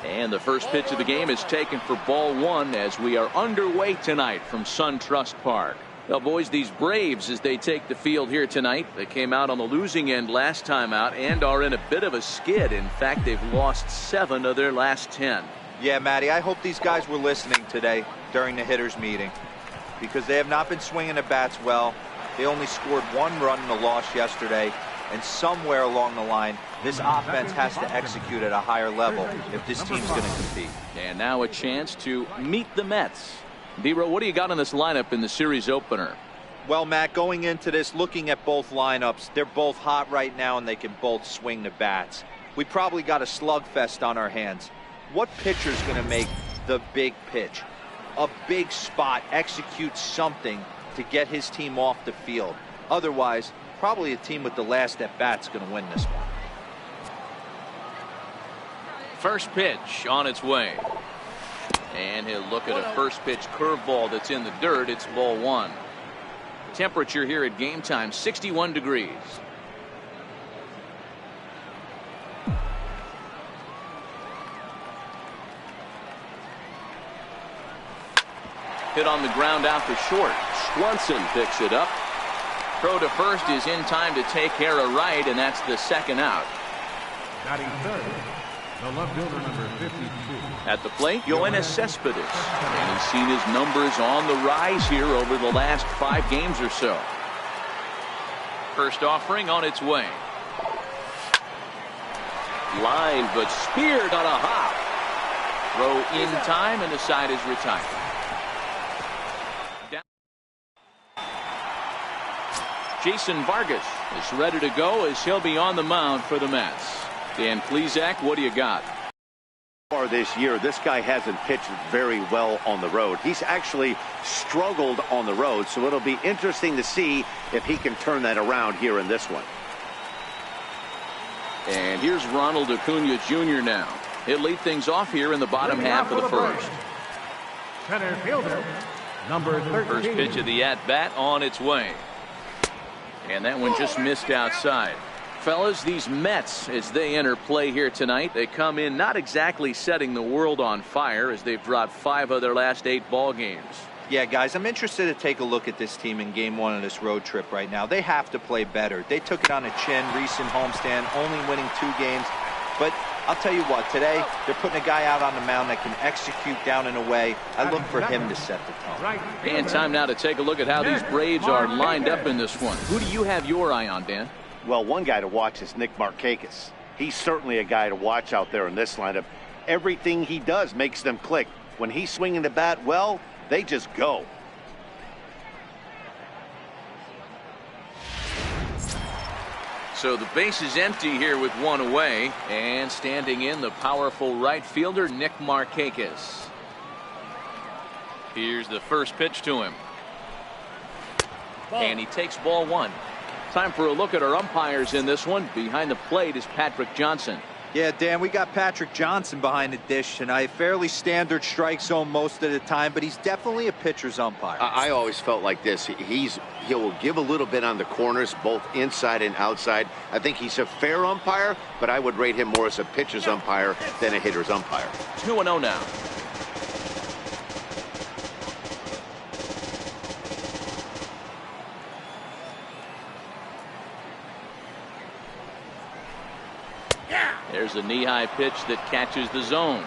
And the first pitch of the game is taken for ball one as we are underway tonight from SunTrust Park. Well, boys, these Braves, as they take the field here tonight, they came out on the losing end last time out and are in a bit of a skid. In fact, they've lost 7 of their last 10. Yeah, Matty, I hope these guys were listening today during the hitters meeting, because they have not been swinging the bats well. They only scored 1 run in the loss yesterday, and somewhere along the line, this offense has to execute at a higher level if this team's going to compete. And now a chance to meet the Mets. D-Row, what do you got on this lineup in the series opener? Well, Matt, going into this, looking at both lineups, they're both hot right now and they can both swing the bats. We probably got a slugfest on our hands. What pitcher's going to make the big pitch? A big spot, execute something to get his team off the field. Otherwise, probably a team with the last at bat's going to win this one. First pitch on its way. And he'll look at a first pitch curveball that's in the dirt. It's ball one. Temperature here at game time, 61 degrees. Hit on the ground out to short. Swanson picks it up. Throw to first is in time to take care of right, and that's the second out. Batting third, the left fielder, number 52. At the plate, Yoenis Cespedes. And he's seen his numbers on the rise here over the last 5 games or so. First offering on its way. Line, but speared on a hop. Throw in time, and the side is retired. Jason Vargas is ready to go as he'll be on the mound for the Mets. Dan Plesac, what do you got? Far this year, this guy hasn't pitched very well on the road. He's actually struggled on the road, so it'll be interesting to see if he can turn that around here in this one. And here's Ronald Acuna Jr. now. He'll lead things off here in the bottom half of the first. Center fielder, number 13. First pitch of the at-bat on its way. And that one just missed outside. Fellas, these Mets, as they enter play here tonight, they come in not exactly setting the world on fire as they've dropped 5 of their last 8 ball games. Yeah, guys, I'm interested to take a look at this team in game 1 of this road trip right now. They have to play better. They took it on the chin, recent homestand, only winning 2 games. But I'll tell you what, today they're putting a guy out on the mound that can execute down and away. I look for him to set the tone. And time now to take a look at how these Braves are lined up in this one. Who do you have your eye on, Dan? Well, one guy to watch is Nick Markakis. He's certainly a guy to watch out there in this lineup. Everything he does makes them click. When he's swinging the bat, well, they just go. So the base is empty here with 1 away, and standing in the powerful right fielder Nick Markakis. Here's the first pitch to him. And he takes ball 1. Time for a look at our umpires in this one. Behind the plate is Patrick Johnson. Yeah, Dan, we got Patrick Johnson behind the dish tonight. Fairly standard strike zone most of the time, but he's definitely a pitcher's umpire. I always felt like this. He'll give a little bit on the corners, both inside and outside. I think he's a fair umpire, but I would rate him more as a pitcher's umpire than a hitter's umpire. 2-0 now. There's a knee-high pitch that catches the zone.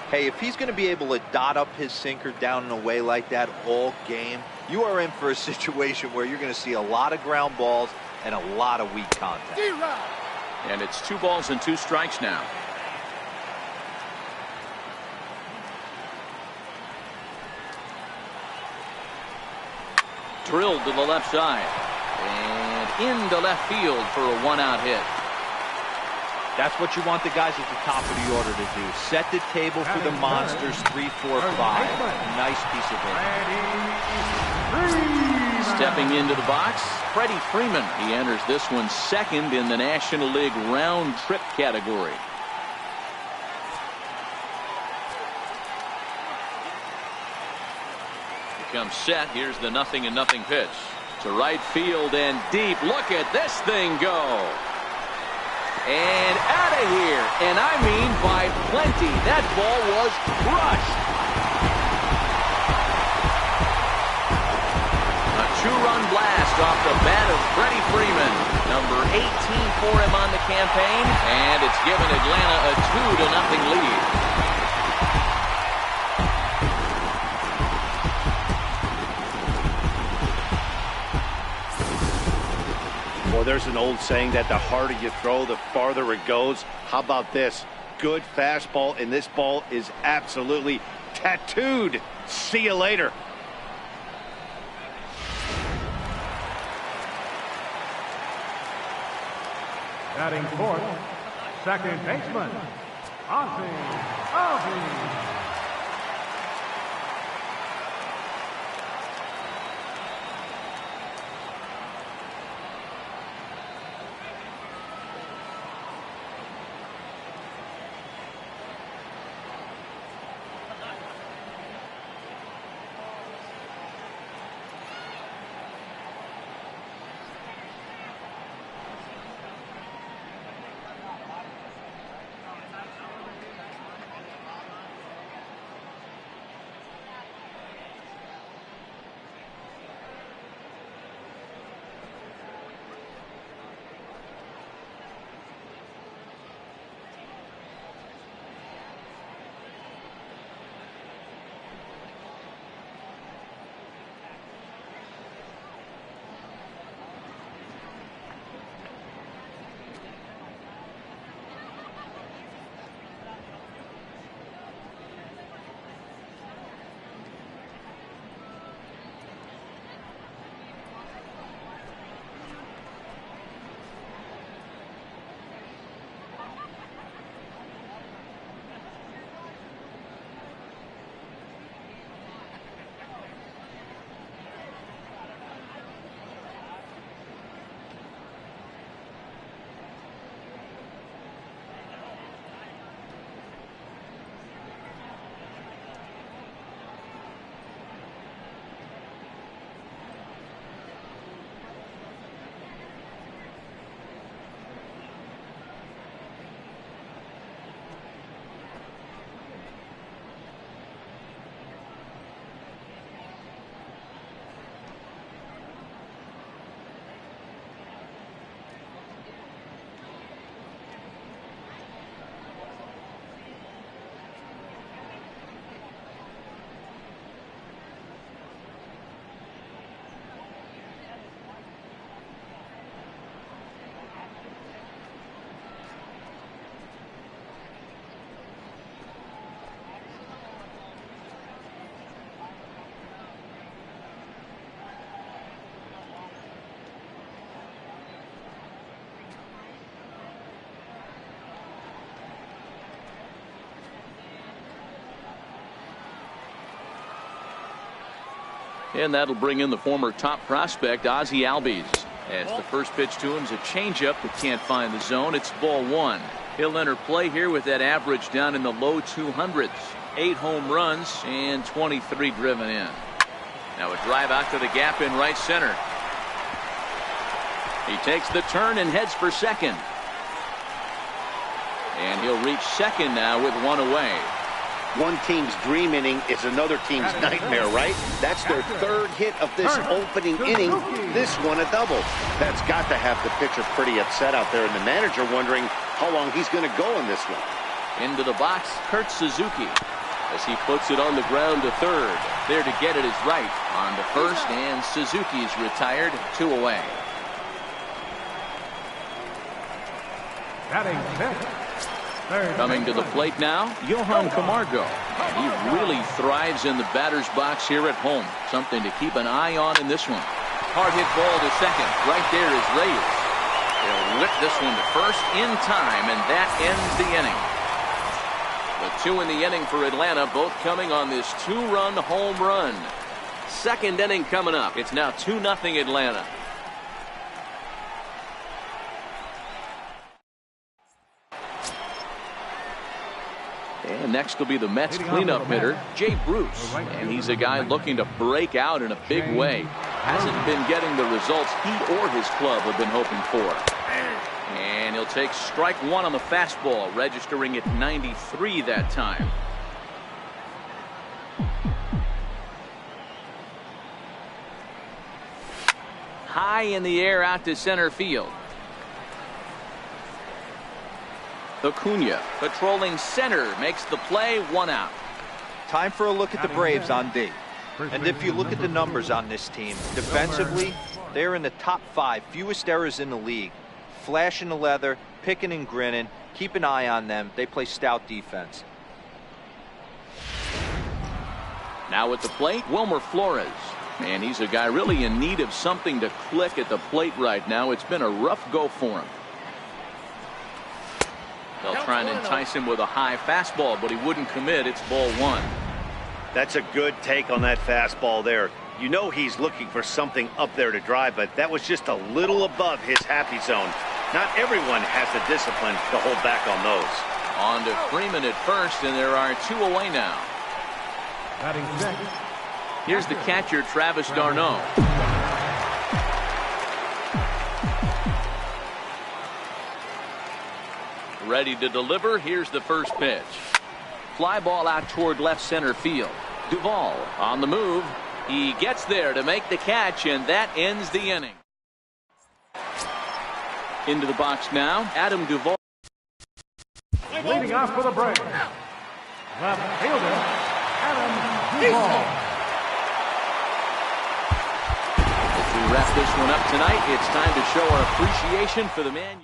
Hey, if he's going to be able to dot up his sinker down and away like that all game, you are in for a situation where you're going to see a lot of ground balls and a lot of weak contact. And it's 2 balls and 2 strikes now. Drilled to the left side. And into left field for a 1-out hit. That's what you want the guys at the top of the order to do. Set the table for the monsters 3, 4, 5. Nice piece of hit. Stepping into the box, Freddie Freeman. He enters this one second in the National League round trip category. He comes set. Here's the 0-0 pitch. To right field and deep. Look at this thing go. And out of here, and I mean by plenty. That ball was crushed. A 2-run blast off the bat of Freddie Freeman. Number 18 for him on the campaign, and it's given Atlanta a 2-0 lead. Well, there's an old saying that the harder you throw, the farther it goes. How about this? Good fastball, and this ball is absolutely tattooed. See you later. Batting fourth, second baseman, Ozzie Albies. And that'll bring in the former top prospect, Ozzie Albies. As the first pitch to him is a changeup that can't find the zone. It's ball one. He'll enter play here with that average down in the low 200s. 8 home runs and 23 driven in. Now a drive out to the gap in right center. He takes the turn and heads for second. And he'll reach second now with one away. One team's dream inning is another team's nightmare, right? That's their third hit of this opening inning. This one a double. That's got to have the pitcher pretty upset out there, and the manager wondering how long he's going to go in this one. Into the box, Kurt Suzuki, as he puts it on the ground to third. There to get it is Wright on to first, and Suzuki's retired, 2 away. Batting fifth. Coming to the plate now, Johan Camargo. And he really thrives in the batter's box here at home. Something to keep an eye on in this one. Hard hit ball to second. Right there is Reyes. They'll whip this one to first in time, and that ends the inning. The 2 in the inning for Atlanta, both coming on this 2-run home run. Second inning coming up. It's now 2-0 Atlanta. And next will be the Mets cleanup hitter, Jay Bruce. And he's a guy looking to break out in a big way. Hasn't been getting the results he or his club have been hoping for. And he'll take strike one on the fastball, registering at 93 that time. High in the air out to center field. Acuna patrolling center makes the play, 1 out. Time for a look at the Braves on D. And if you look at the numbers on this team, defensively, they're in the top 5 fewest errors in the league. Flashing the leather, picking and grinning. Keep an eye on them. They play stout defense. Now at the plate, Wilmer Flores. And he's a guy really in need of something to click at the plate right now. It's been a rough go for him. They'll try and entice him with a high fastball, but he wouldn't commit. It's ball one. That's a good take on that fastball there. You know he's looking for something up there to drive, but that was just a little above his happy zone. Not everyone has the discipline to hold back on those. On to Freeman at first, and there are 2 away now. Here's the catcher, Travis d'Arnaud. Ready to deliver. Here's the first pitch. Fly ball out toward left center field. Duvall on the move. He gets there to make the catch, and that ends the inning. Into the box now, Adam Duvall. Leading off for the Braves, left fielder, Adam Duvall. As we wrap this one up tonight, it's time to show our appreciation for the man.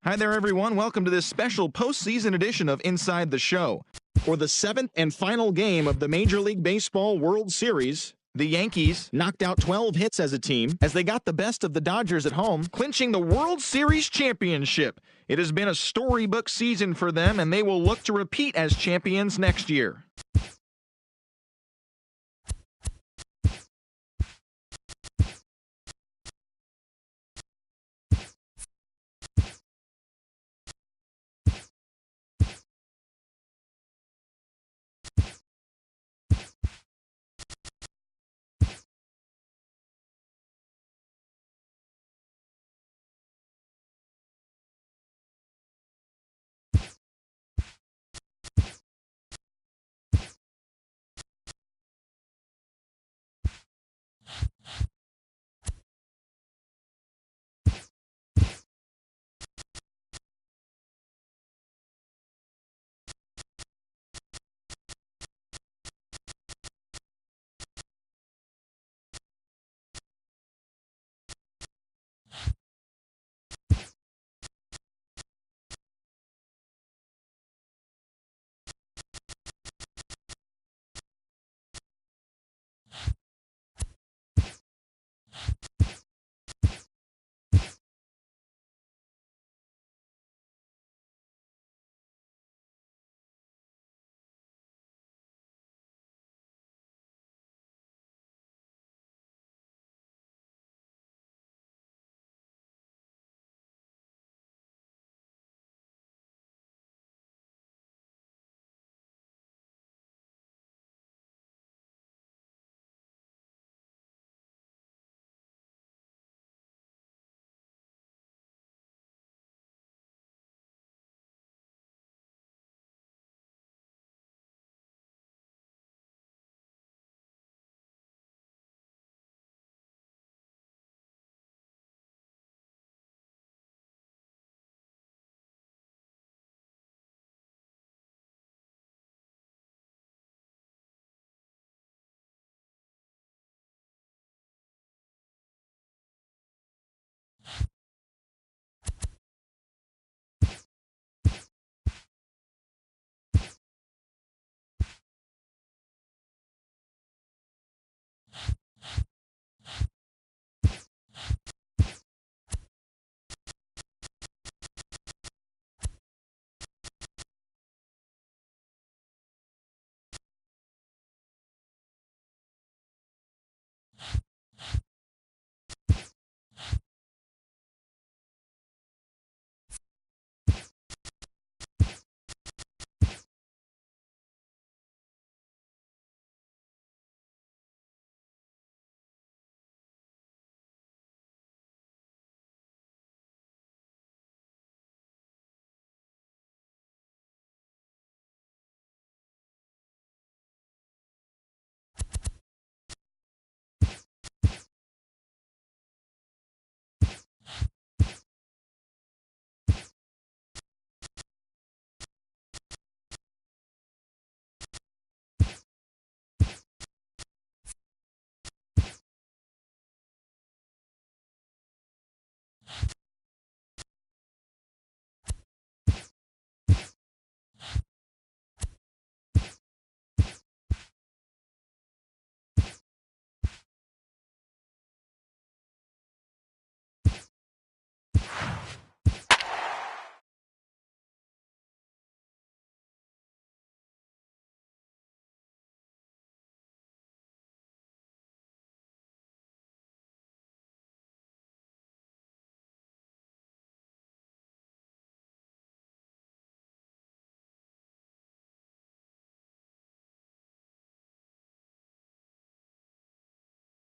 Hi there, everyone. Welcome to this special postseason edition of Inside the Show. For the 7th and final game of the Major League Baseball World Series, The Yankees knocked out 12 hits as a team as they got the best of the Dodgers at home, clinching the World Series championship. It has been a storybook season for them, and they will look to repeat as champions next year.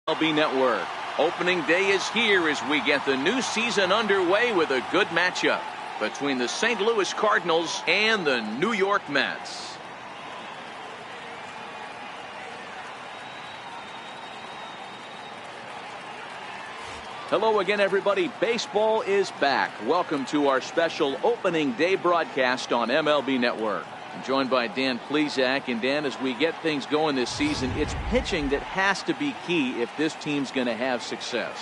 MLB Network. Opening day is here as we get the new season underway with a good matchup between the St. Louis Cardinals and the New York Mets. Hello again, everybody. Baseball is back. Welcome to our special opening day broadcast on MLB Network. I'm joined by Dan Plesac. And Dan, as we get things going this season, it's pitching that has to be key if this team's going to have success.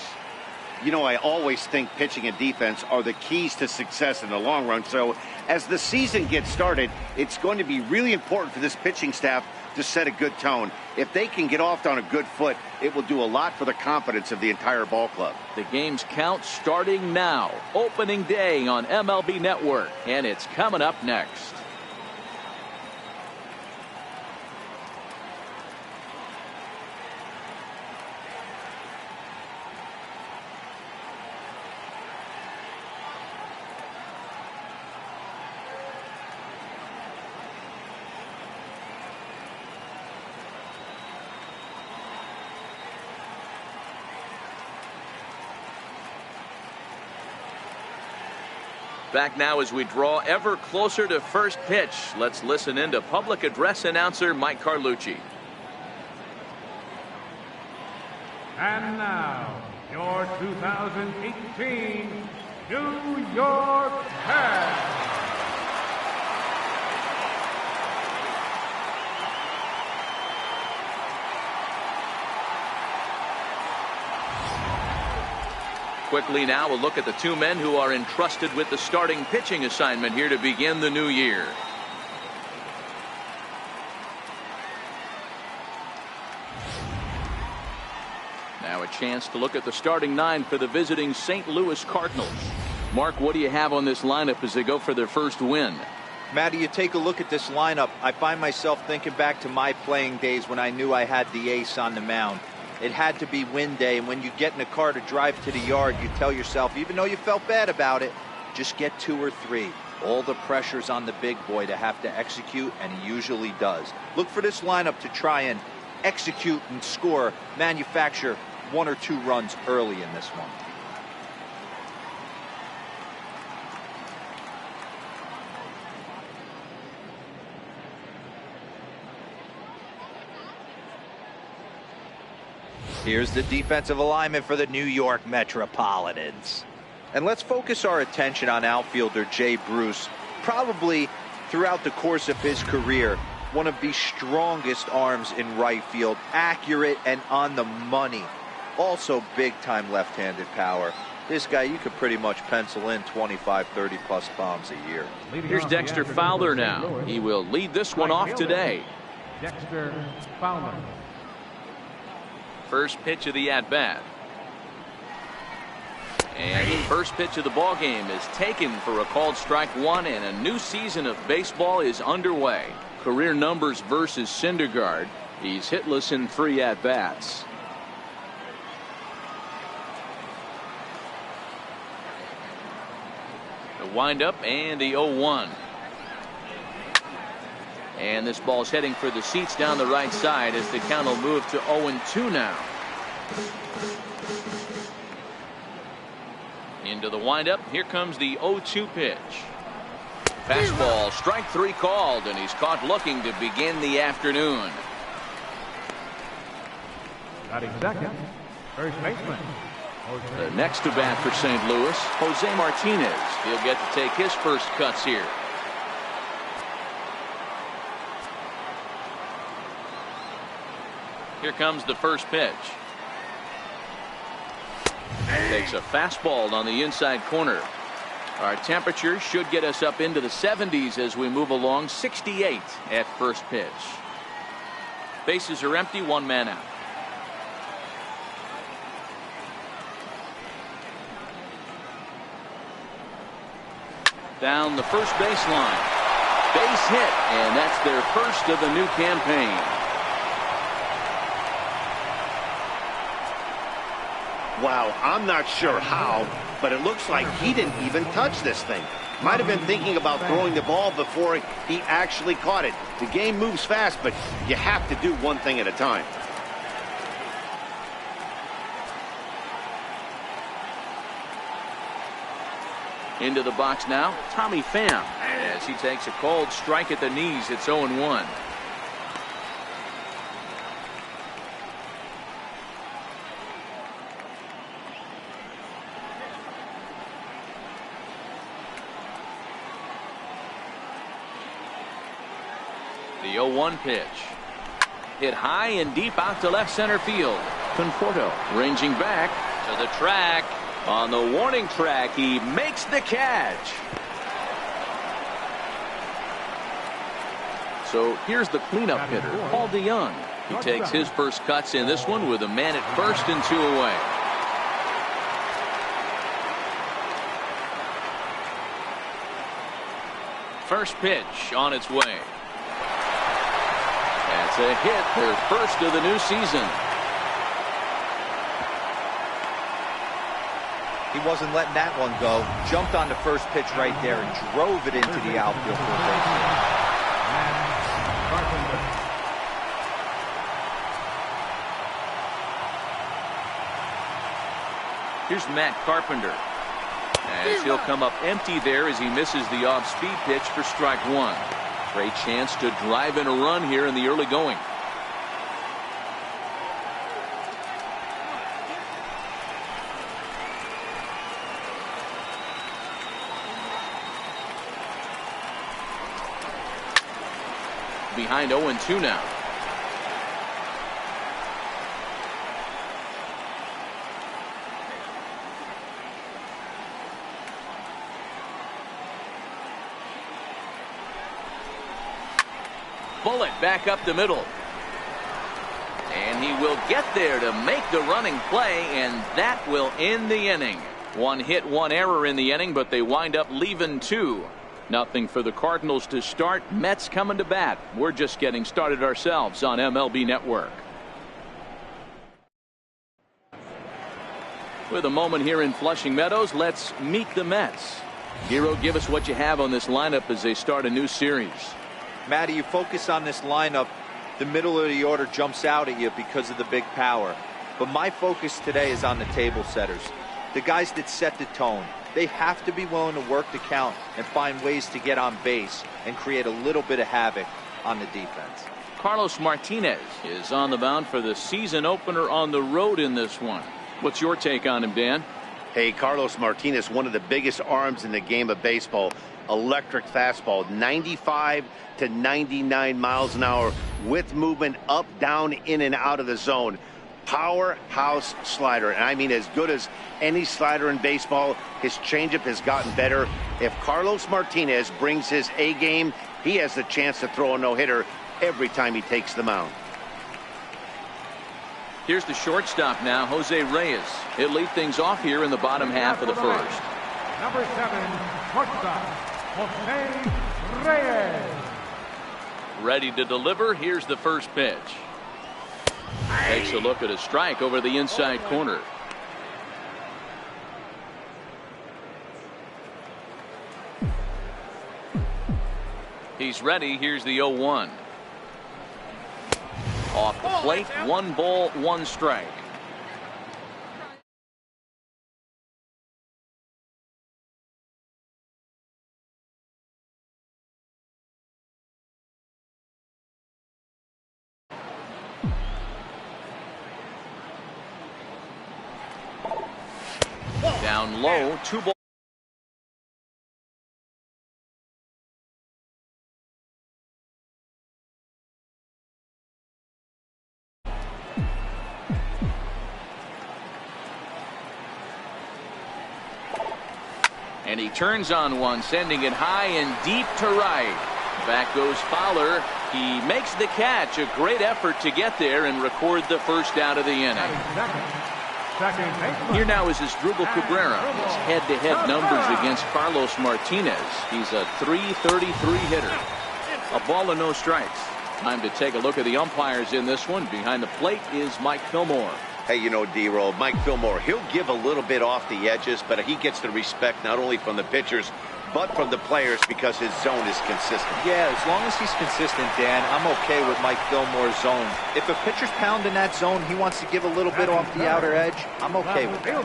You know, I always think pitching and defense are the keys to success in the long run. So as the season gets started, it's going to be really important for this pitching staff to set a good tone. If they can get off on a good foot, it will do a lot for the confidence of the entire ball club. The game's count starting now. Opening day on MLB Network, and it's coming up next. Back now as we draw ever closer to first pitch. Let's listen in to public address announcer Mike Carlucci. And now, your 2018 New York Mets. Quickly now, a look at the two men who are entrusted with the starting pitching assignment here to begin the new year. Now a chance to look at the starting nine for the visiting St. Louis Cardinals. Mark, what do you have on this lineup as they go for their first win? Matty, you take a look at this lineup. I find myself thinking back to my playing days when I knew I had the ace on the mound. It had to be win day, and when you get in a car to drive to the yard, you tell yourself, even though you felt bad about it, just get 2 or 3. All the pressure's on the big boy to have to execute, and he usually does. Look for this lineup to try and execute and score, manufacture 1 or 2 runs early in this one. Here's the defensive alignment for the New York Metropolitans. And let's focus our attention on outfielder Jay Bruce. Probably throughout the course of his career, one of the strongest arms in right field, accurate and on the money. Also big-time left-handed power. This guy, you could pretty much pencil in 25, 30-plus bombs a year. Here's Dexter Fowler now. He will lead this one off today. Dexter Fowler. First pitch of the at-bat. And the first pitch of the ball game is taken for a called strike 1, and a new season of baseball is underway. Career numbers versus Syndergaard. He's hitless in 3 at-bats. The windup and the 0-1. And this ball's heading for the seats down the right side as the count will move to 0-2 now. Into the windup. Here comes the 0-2 pitch. Fastball, strike 3 called, and he's caught looking to begin the afternoon. Batting second, first baseman. The next to bat for St. Louis, Jose Martinez. He'll get to take his first cuts here. Here comes the first pitch. Takes a fastball on the inside corner. Our temperature should get us up into the 70s as we move along. 68 at first pitch. Bases are empty, 1 man out. Down the first baseline. Base hit, and that's their first of the new campaign. Wow, I'm not sure how, but it looks like he didn't even touch this thing. Might have been thinking about throwing the ball before he actually caught it. The game moves fast, but you have to do one thing at a time. Into the box now, Tommy Pham, as he takes a cold strike at the knees. It's 0-1. The 0-1 pitch. Hit high and deep out to left center field. Conforto ranging back to the track. On the warning track, he makes the catch. So here's the cleanup hitter, Paul DeJong. He takes his first cuts in this one with a man at first and 2 away. First pitch on its way. That's a hit, their first of the new season. He wasn't letting that one go. Jumped on the first pitch right there and drove it into the outfield for a base hit. Here's Matt Carpenter. As he'll come up empty there as he misses the off-speed pitch for strike 1. Great chance to drive in a run here in the early going. Behind 0-2 now. Bullet back up the middle. And he will get there to make the running play, and that will end the inning. 1 hit, 1 error in the inning, but they wind up leaving 2. Nothing for the Cardinals to start. Mets coming to bat. We're just getting started ourselves on MLB Network. With a moment here in Flushing Meadows, let's meet the Mets. Hero, give us what you have on this lineup as they start a new series. Matty, you focus on this lineup, the middle of the order jumps out at you because of the big power. But my focus today is on the table setters, the guys that set the tone. They have to be willing to work the count and find ways to get on base and create a little bit of havoc on the defense. Carlos Martinez is on the mound for the season opener on the road in this one. What's your take on him, Dan? Hey, Carlos Martinez, one of the biggest arms in the game of baseball. Electric fastball, 95 to 99 miles an hour with movement up, down, in and out of the zone. Powerhouse slider, and I mean as good as any slider in baseball. His changeup has gotten better. If Carlos Martinez brings his A game, he has the chance to throw a no-hitter every time he takes the mound. Here's the shortstop now, Jose Reyes. He'll lead things off here in the bottom half of the first. Number 7, shortstop, Jose Reyes. Ready to deliver. Here's the first pitch. Takes a look at a strike over the inside corner. He's ready. Here's the 0-1. Off the plate, 1 ball, 1 strike. Down low, 2 balls. And he turns on one, sending it high and deep to right. Back goes Fowler. He makes the catch. A great effort to get there and record the first out of the inning. Here now is Asdrubal Cabrera. His head-to-head numbers against Carlos Martinez. He's a .333 hitter. A ball and no strikes. Time to take a look at the umpires in this one. Behind the plate is Mike Fillmore. Hey, you know, D-Roll, Mike Fillmore, he'll give a little bit off the edges, but he gets the respect not only from the pitchers, but from the players because his zone is consistent. Yeah, as long as he's consistent, Dan, I'm okay with Mike Fillmore's zone. If a pitcher's pounding that zone, he wants to give a little bit off the outer edge, I'm okay with that.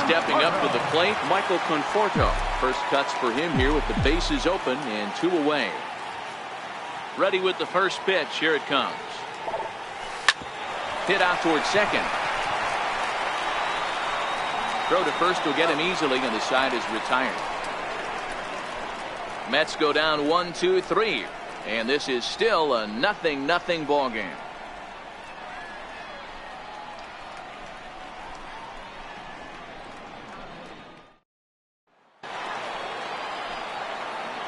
Stepping up to the plate, Michael Conforto. First cuts for him here with the bases open and 2 away. Ready with the first pitch. Here it comes. Hit out towards second. Throw to first will get him easily, and the side is retired. Mets go down 1-2-3, and this is still a 0-0 ball game.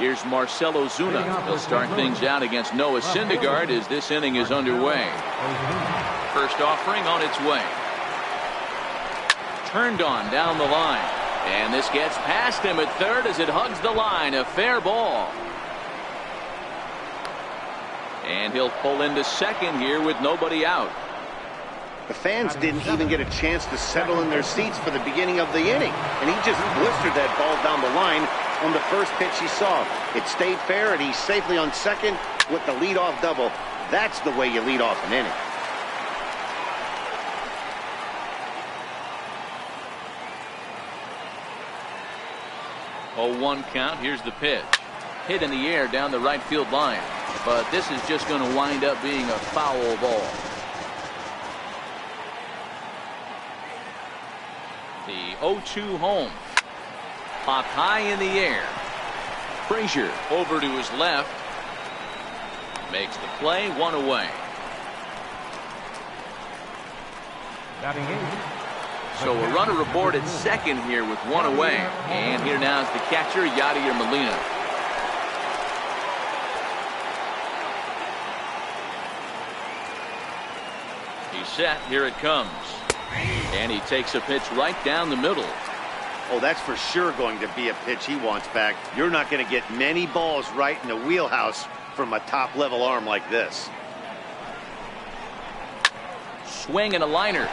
Here's Marcell Ozuna. He'll start things out against Noah Syndergaard as this inning is underway. First offering on its way. Turned on down the line. And this gets past him at third as it hugs the line. A fair ball. And he'll pull into second here with nobody out. The fans didn't even get a chance to settle in their seats for the beginning of the inning. And he just blistered that ball down the line on the first pitch he saw. It stayed fair, and he's safely on second with the leadoff double. That's the way you lead off an inning. Oh, 1 count. Here's the pitch. Hit in the air down the right field line. But this is just going to wind up being a foul ball. The 0-2 home. Popped high in the air. Frazier over to his left. Makes the play, 1 away. So a runner aboard at second here with 1 away. And here now is the catcher, Yadier Molina. He's set. Here it comes. And he takes a pitch right down the middle. Oh, that's for sure going to be a pitch he wants back. You're not going to get many balls right in the wheelhouse from a top-level arm like this. Swing and a liner.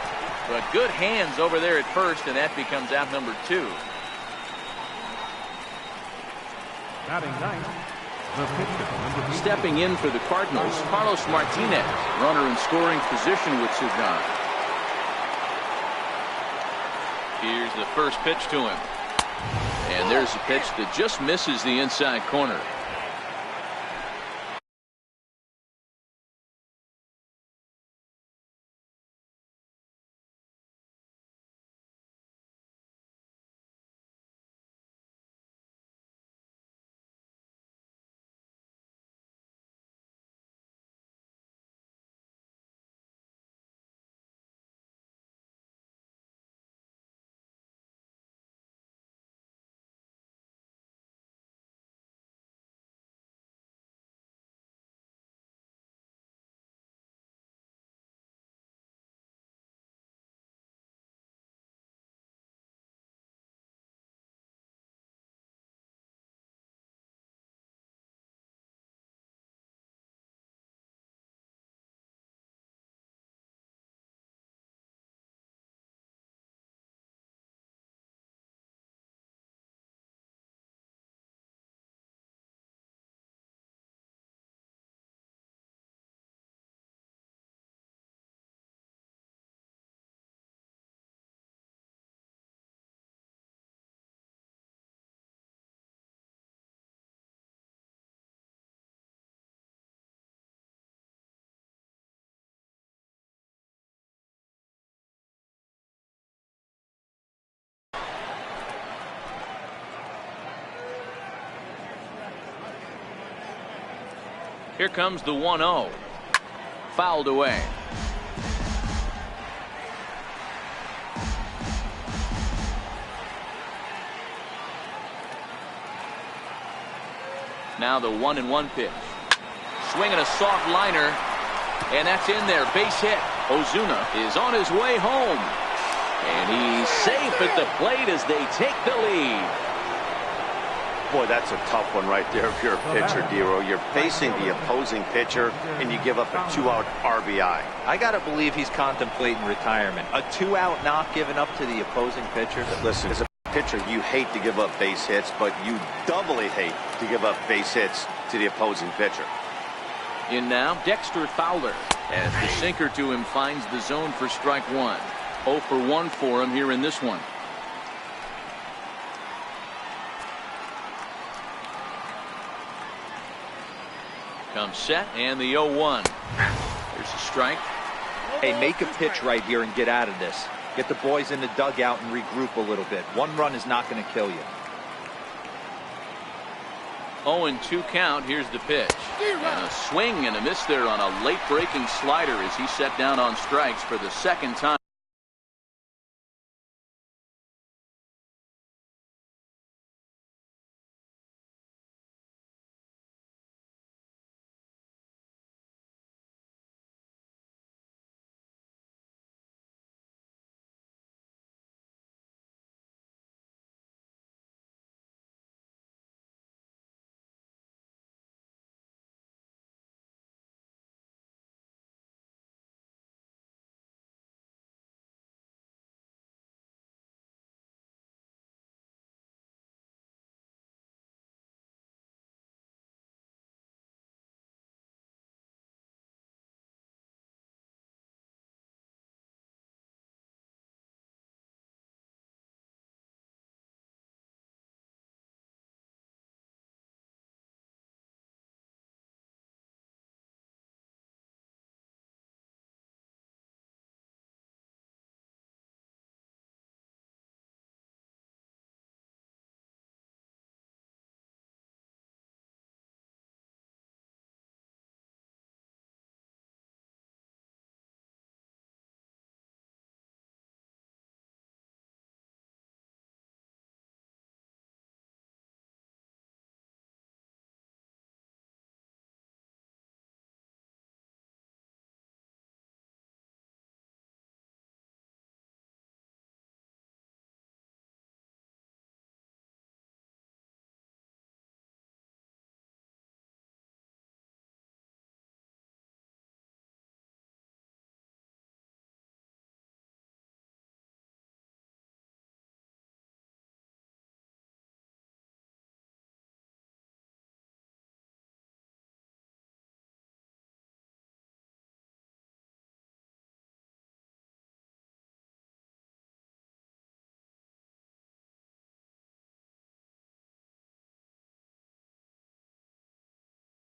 But good hands over there at first, and that becomes out number 2. Stepping in for the Cardinals, Carlos Martinez, runner in scoring position with 2 guys. Here's the first pitch to him. And there's a pitch that just misses the inside corner. Here comes the 1-0. Fouled away. Now the 1-1 pitch. Swinging a soft liner. And that's in there. Base hit. Ozuna is on his way home. And he's safe at the plate as they take the lead. Boy, that's a tough one right there if you're a pitcher, Dero. You're facing the opposing pitcher, and you give up a 2-out RBI. I got to believe he's contemplating retirement. A 2-out knock given up to the opposing pitcher. Listen, as a pitcher, you hate to give up base hits, but you doubly hate to give up base hits to the opposing pitcher. In now, Dexter Fowler. As the sinker to him finds the zone for strike 1. 0 for 1 for him here in this one. Comes set and the 0-1. Here's a strike. Hey, make a pitch right here and get out of this. Get the boys in the dugout and regroup a little bit. 1 run is not going to kill you. 0-2 count. Here's the pitch. And a swing and a miss there on a late breaking slider as he set down on strikes for the second time.